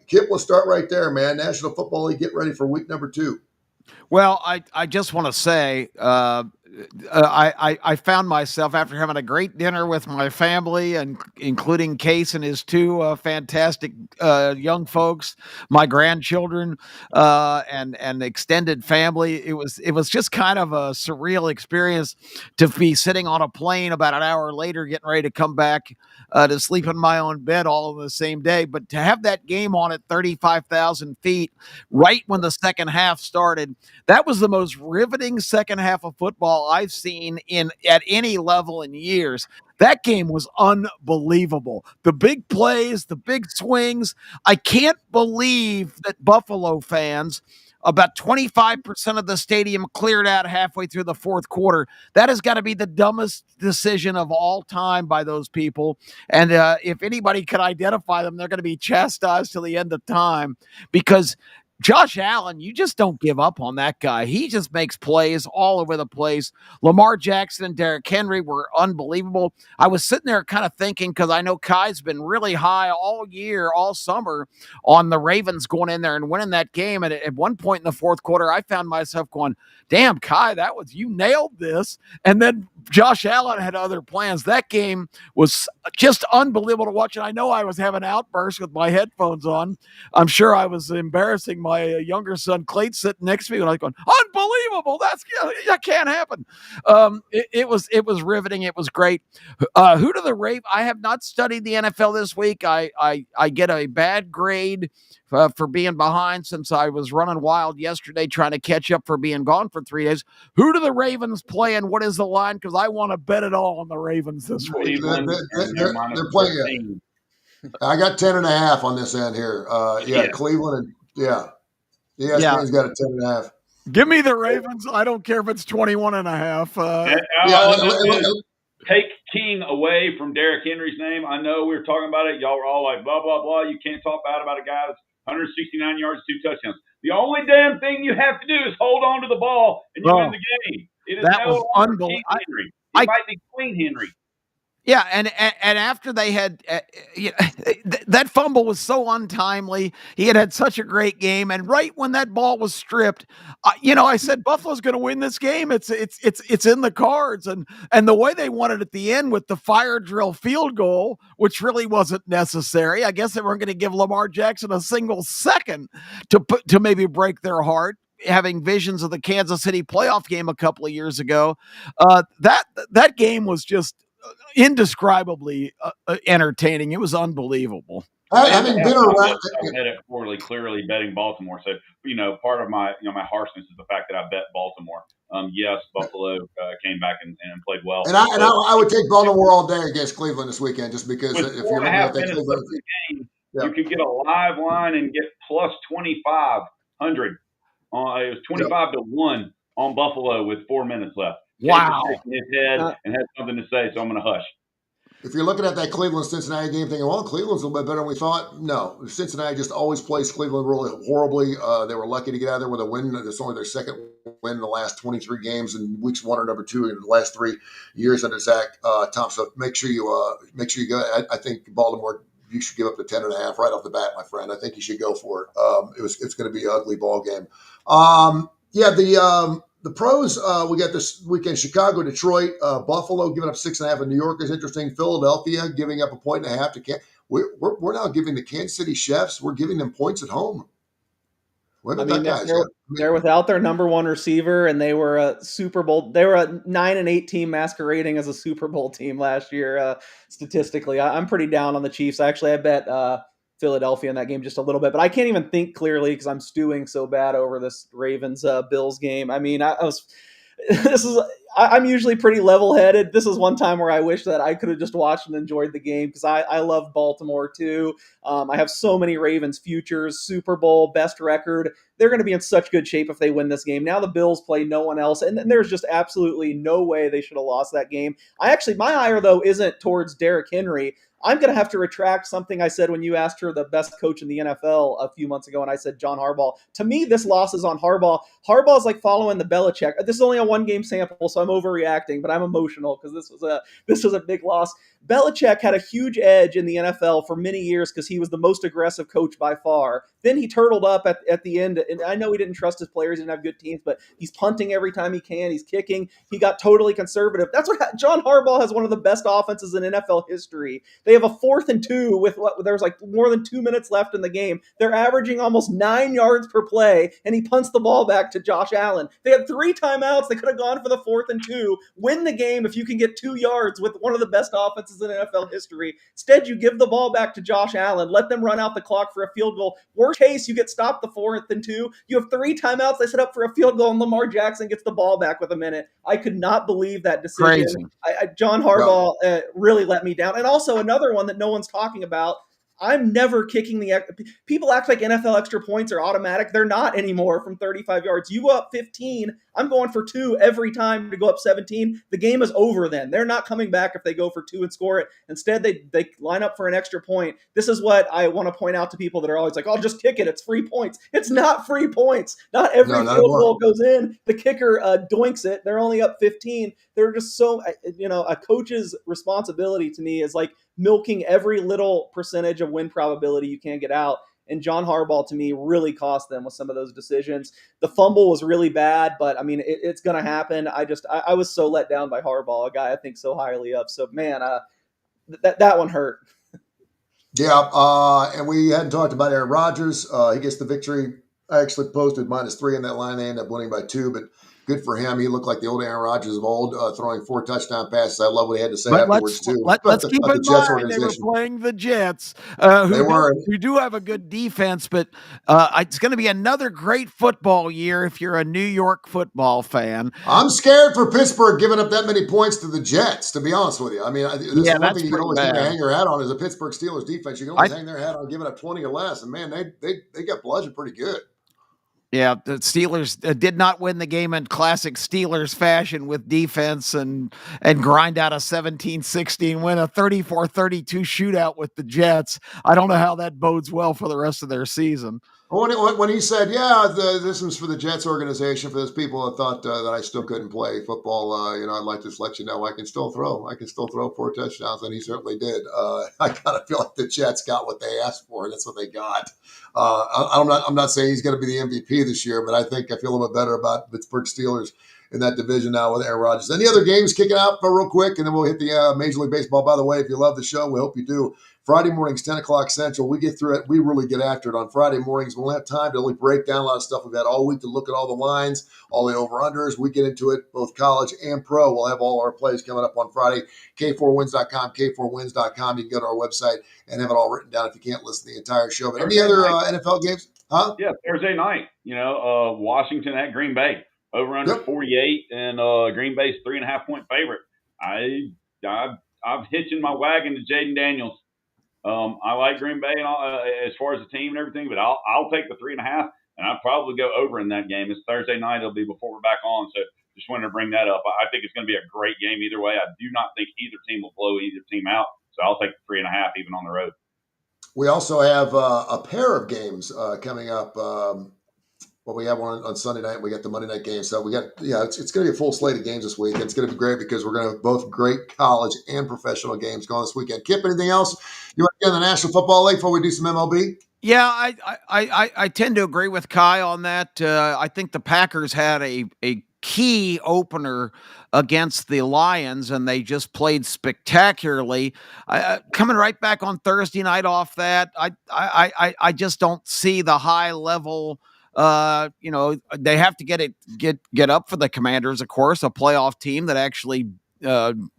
Kip, we'll start right there, man. National Football League, get ready for week number 2. Well, I just want to say I found myself after having a great dinner with my family, and including Case and his two fantastic young folks, my grandchildren, and extended family. It was just kind of a surreal experience to be sitting on a plane about an hour later, getting ready to come back to sleep in my own bed all in the same day. But to have that game on at 35,000 feet right when the second half started, that was the most riveting second half of football I've seen at any level in years. That game was unbelievable. The big plays, the big swings. I can't believe that Buffalo fans, about 25% of the stadium cleared out halfway through the fourth quarter. That has got to be the dumbest decision of all time by those people. And if anybody could identify them, they're going to be chastised till the end of time, because Josh Allen, you just don't give up on that guy. He just makes plays all over the place. Lamar Jackson and Derrick Henry were unbelievable. I was sitting there kind of thinking, because I know Kai's been really high all year, all summer, on the Ravens going in there and winning that game. And at one point in the fourth quarter, I found myself going, damn, Kai, you nailed this. And then Josh Allen had other plans. That game was just unbelievable to watch. And I know I was having outbursts with my headphones on. I'm sure I was embarrassing my younger son Clayton sitting next to me, and I was going, unbelievable! That can't happen. It was riveting. It was great. Who do the Ravens? I have not studied the NFL this week. I get a bad grade for being behind since I was running wild yesterday trying to catch up for being gone for 3 days. Who do the Ravens play, and what is the line? Because I want to bet it all on the Ravens this week. They're playing. I got 10.5 on this end here. Cleveland and ESPN's got a 10.5. Give me the Ravens. I don't care if it's 21.5. Take King away from Derrick Henry's name. I know we were talking about it. Y'all were all like, blah, blah, blah. You can't talk bad about a guy that's 169 yards, 2 touchdowns. The only damn thing you have to do is hold on to the ball, and you win the game. It is unbelievable. Henry. It might be Queen Henry. Yeah, and after they had that fumble was so untimely. He had such a great game, and right when that ball was stripped, I said Buffalo's going to win this game. It's in the cards, and the way they won it at the end with the fire drill field goal, which really wasn't necessary. I guess they weren't going to give Lamar Jackson a single second to maybe break their heart, having visions of the Kansas City playoff game a couple of years ago. That game was just indescribably entertaining. It was unbelievable. Having been around, I bet it poorly, clearly betting Baltimore. So part of my my harshness is the fact that I bet Baltimore. Yes, Buffalo came back and played well. And I would take Baltimore all day against Cleveland this weekend, just because if you remember that Cleveland game, you could get a live line and get plus 2,500. It was 25 to 1 on Buffalo with 4 minutes left. Chase is Wow. shaking his head Uh, and has something to say, so I'm going to hush. If you're looking at that Cleveland-Cincinnati game thinking, well, Cleveland's a little bit better than we thought, no. Cincinnati just always plays Cleveland really horribly. They were lucky to get out of there with a win. It's only their second win in the last 23 games in weeks 1 or number 2 in the last 3 years under Zach Thompson. So make sure you go. I think Baltimore, you should give up the 10.5 right off the bat, my friend. I think you should go for it. It's going to be an ugly ball game. The pros, we got this weekend: Chicago, Detroit, Buffalo giving up 6.5, and New York is interesting. Philadelphia giving up 1.5 to Kansas. We're now giving the Kansas City Chefs. We're giving them points at home. What I about mean, that, guys? they're without their number one receiver, and they were a Super Bowl. They were a 9-8 team masquerading as a Super Bowl team last year. Statistically, I'm pretty down on the Chiefs. Actually, I bet Philadelphia in that game just a little bit, but I can't even think clearly because I'm stewing so bad over this Ravens Bills game. I mean, I was this is I'm usually pretty level-headed. This is one time where I wish that I could have just watched and enjoyed the game because I love Baltimore too. I have so many Ravens futures, Super Bowl, best record. They're going to be in such good shape if they win this game. Now the Bills play no one else, and there's just absolutely no way they should have lost that game. My ire though isn't towards Derrick Henry. I'm going to have to retract something I said when you asked her the best coach in the NFL a few months ago, and I said John Harbaugh. To me, this loss is on Harbaugh. Harbaugh is like following the Belichick. This is only a one-game sample, so I'm overreacting, but I'm emotional because this was a big loss. Belichick had a huge edge in the NFL for many years because he was the most aggressive coach by far. Then he turtled up at the end, and I know he didn't trust his players, he didn't have good teams, but he's punting every time he can. He's kicking. He got totally conservative. That's what John Harbaugh has one of the best offenses in NFL history. They have a 4th and 2 with there's like more than 2 minutes left in the game. They're averaging almost 9 yards per play, and he punts the ball back to Josh Allen. They had 3 timeouts. They could have gone for the 4th and 2. Win the game if you can get 2 yards with one of the best offenses in NFL history. Instead, you give the ball back to Josh Allen. Let them run out the clock for a field goal. Worst case, you get stopped the 4th and 2. You have 3 timeouts. They set up for a field goal, and Lamar Jackson gets the ball back with a minute. I could not believe that decision. Crazy. John Harbaugh really let me down. And also another one that no one's talking about. I'm never kicking the – people act like NFL extra points are automatic. They're not anymore from 35 yards. You go up 15, I'm going for 2 every time to go up 17. The game is over then. They're not coming back if they go for 2 and score it. Instead, they line up for an extra point. This is what I want to point out to people that are always like, oh, just kick it. It's free points. It's not free points. Not every field goal goes in. The kicker doinks it. They're only up 15. They're just so – a coach's responsibility to me is like milking every little percentage of win probability you can get out. And John Harbaugh, to me, really cost them with some of those decisions. The fumble was really bad, but I mean, it's going to happen. I was so let down by Harbaugh, a guy I think so highly of. So, man, that one hurt. Yeah, and we hadn't talked about Aaron Rodgers. He gets the victory. I actually posted -3 in that line. They ended up winning by 2, but good for him. He looked like the old Aaron Rodgers of old, throwing 4 touchdown passes. I love what he had to say afterwards, too. Let's keep in mind they were playing the Jets, who do have a good defense, but it's going to be another great football year if you're a New York football fan. I'm scared for Pittsburgh giving up that many points to the Jets, to be honest with you. I mean, this is one thing you can always hang your hat on is a Pittsburgh Steelers defense. You can always hang their hat on giving up 20 or less, and, man, they got bludgeoned pretty good. Yeah, the Steelers did not win the game in classic Steelers fashion with defense and grind out a 17-16 win, a 34-32 shootout with the Jets. I don't know how that bodes well for the rest of their season. When he said, this was for the Jets organization, for those people that thought that I still couldn't play football, I'd like to just let you know I can still throw. I can still throw 4 touchdowns, and he certainly did. I kind of feel like the Jets got what they asked for, and that's what they got. I'm not saying he's going to be the MVP this year, but I think I feel a little bit better about Pittsburgh Steelers in that division now with Aaron Rodgers. Any other games kicking out for real quick, and then we'll hit the Major League Baseball. By the way, if you love the show, we hope you do. Friday mornings, 10 o'clock Central. We get through it. We really get after it on Friday mornings. We'll have time to really break down a lot of stuff we've had all week to look at all the lines, all the over-unders. We get into it, both college and pro. We'll have all our plays coming up on Friday. K4Wins.com, K4Wins.com. You can go to our website and have it all written down if you can't listen to the entire show. But any other NFL games? Huh? Yeah, Thursday night. Washington at Green Bay. Over under 48, and Green Bay's 3.5-point favorite. I'm hitching my wagon to Jaden Daniels. I like Green Bay as far as the team and everything, but I'll take the 3.5. and I'd probably go over in that game. It's Thursday night. It'll be before we're back on. So just wanted to bring that up. I think it's going to be a great game either way. I do not think either team will blow either team out. So I'll take the 3.5 even on the road. We also have a pair of games coming up. Well, we have one on Sunday night. We got the Monday night game. So we got, it's going to be a full slate of games this week. It's going to be great because we're going to have both great college and professional games going this weekend. Kip, anything else you want to get in the National Football League before we do some MLB? Yeah, I tend to agree with Kai on that. I think the Packers had a key opener against the Lions, and they just played spectacularly. Coming right back on Thursday night off that, I just don't see the high level. They have to get up for the Commanders, of course, a playoff team that actually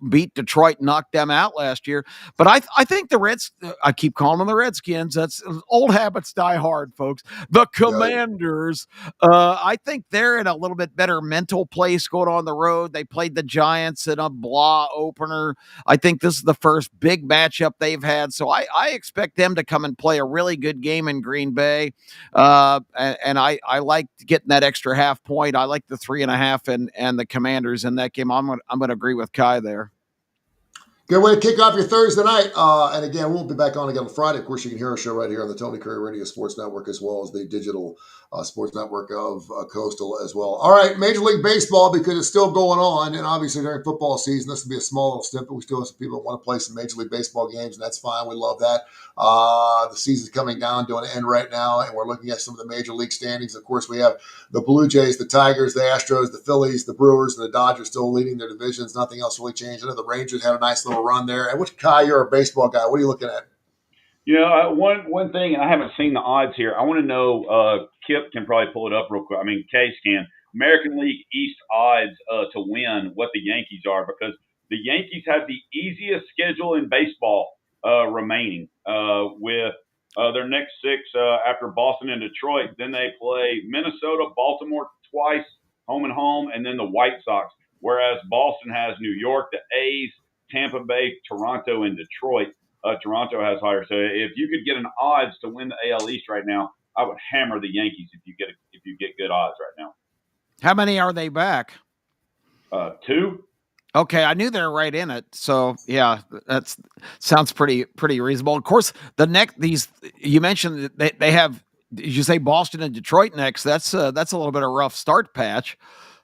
beat Detroit, knocked them out last year. But I think the I keep calling them the Redskins. That's old habits die hard, folks. The Commanders, I think they're in a little bit better mental place going on the road. They played the Giants in a blah opener. I think this is the first big matchup they've had. So I expect them to come and play a really good game in Green Bay. And I like getting that extra half point. I like the 3.5 and the Commanders in that game. I'm going to agree with Kai there. Good way to kick off your Thursday night. And again, we'll be back on again on Friday. Of course, you can hear our show right here on the Tony Curry Radio Sports Network, as well as the digital sports network of Coastal as well. All right, Major League Baseball, because it's still going on. And obviously during football season, this will be a small little stint, but we still have some people that want to play some Major League Baseball games, and that's fine. We love that. The season's coming down to an end right now, and we're looking at some of the Major League standings. Of course, we have the Blue Jays, the Tigers, the Astros, the Phillies, the Brewers, and the Dodgers still leading their divisions. Nothing else really changed. I know the Rangers had a nice little run there. And Kai, you're a baseball guy. What are you looking at? One thing, and I haven't seen the odds here. I want to know, Kip can probably pull it up real quick. I mean, Case can. American League East odds to win what the Yankees are, because the Yankees have the easiest schedule in baseball remaining with their next 6 after Boston and Detroit. Then they play Minnesota, Baltimore twice, home and home, and then the White Sox, whereas Boston has New York, the A's, Tampa Bay, Toronto, and Detroit. Toronto has higher. So if you could get an odds to win the AL East right now, I would hammer the Yankees if you get good odds right now. How many are they back? 2. Okay, I knew they're right in it. So yeah, that sounds pretty reasonable. Of course, you mentioned that they have. Did you say Boston and Detroit next? That's a little bit of a rough start patch.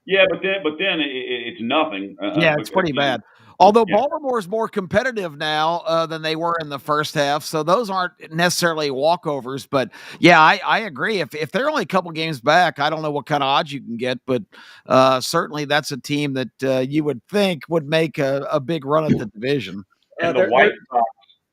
Yeah, but then it's nothing. Yeah, it's pretty bad. Although Baltimore is more competitive now than they were in the first half, so those aren't necessarily walkovers. But yeah, I agree. If they're only a couple games back, I don't know what kind of odds you can get, but certainly that's a team that you would think would make a big run at the division. And the White Sox.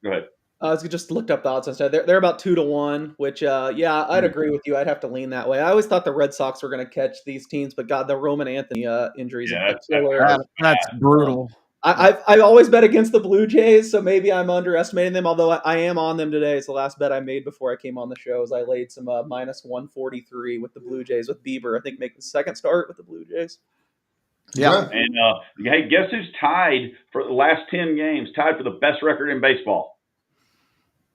Go ahead. I just looked up the odds instead. They're about 2-1, which I'd agree with you. I'd have to lean that way. I always thought the Red Sox were going to catch these teams, but God, the Roman Anthony injuries. That's brutal. I've always bet against the Blue Jays, so maybe I'm underestimating them, although I am on them today. It's the last bet I made before I came on the show. I laid some minus 143 with the Blue Jays, with Bieber. I think make the second start with the Blue Jays. Yeah. And hey, guess who's tied for the last 10 games, tied for the best record in baseball?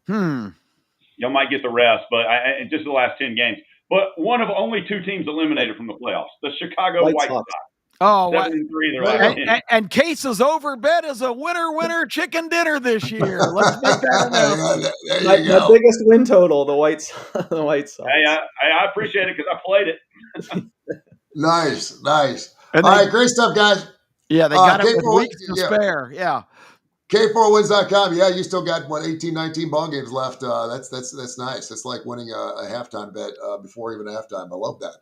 Y'all might get the rest, but just the last 10 games. But one of only 2 teams eliminated from the playoffs, the Chicago White Sox. Oh, 7-3. And Case's over bet is a winner chicken dinner this year. Let's make that announcement. My biggest win total, the White Sox. Hey, I appreciate it because I played it. Nice. All right, great stuff, guys. Yeah, they got it with weeks to spare. Yeah. K4Wins.com. Yeah, you still got 18, 19 ball games left. That's nice. It's like winning a halftime bet before even halftime. I love that.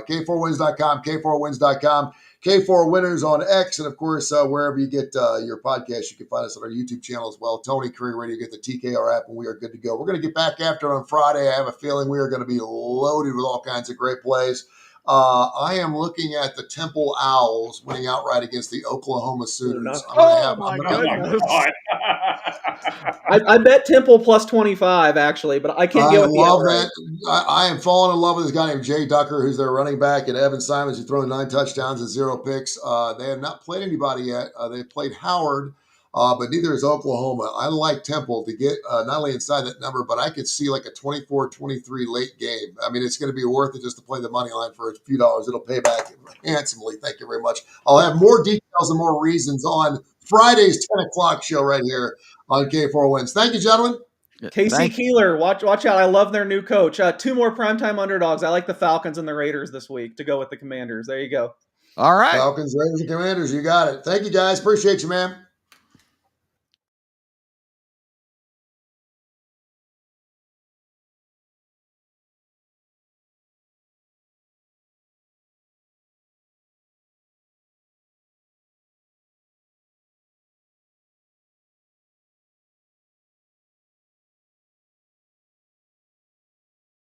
K4Wins.com, K4Wins.com, K4 Winners on X, and of course wherever you get your podcast, you can find us on our YouTube channel as well. Tony Curry Radio. Get the TKR app, and we are good to go. We're going to get back after it on Friday. I have a feeling we are going to be loaded with all kinds of great plays. I am looking at the Temple Owls winning outright against the Oklahoma Sooners. My goodness. I bet Temple plus 25, actually, but I can't get with the outright. I am falling in love with this guy named Jay Ducker, who's their running back, and Evan Simons, who's thrown 9 touchdowns and 0 picks. They have not played anybody yet. They played Howard but neither is Oklahoma. I like Temple to get not only inside that number, but I could see like a 24-23 late game. I mean, it's going to be worth it just to play the money line for a few dollars. It'll pay back handsomely. Thank you very much. I'll have more details and more reasons on Friday's 10 o'clock show right here on K4Wins. Thank you, gentlemen. Casey Keeler, watch out. I love their new coach. 2 more primetime underdogs. I like the Falcons and the Raiders this week to go with the Commanders. There you go. All right. Falcons, Raiders, and Commanders. You got it. Thank you, guys. Appreciate you, man.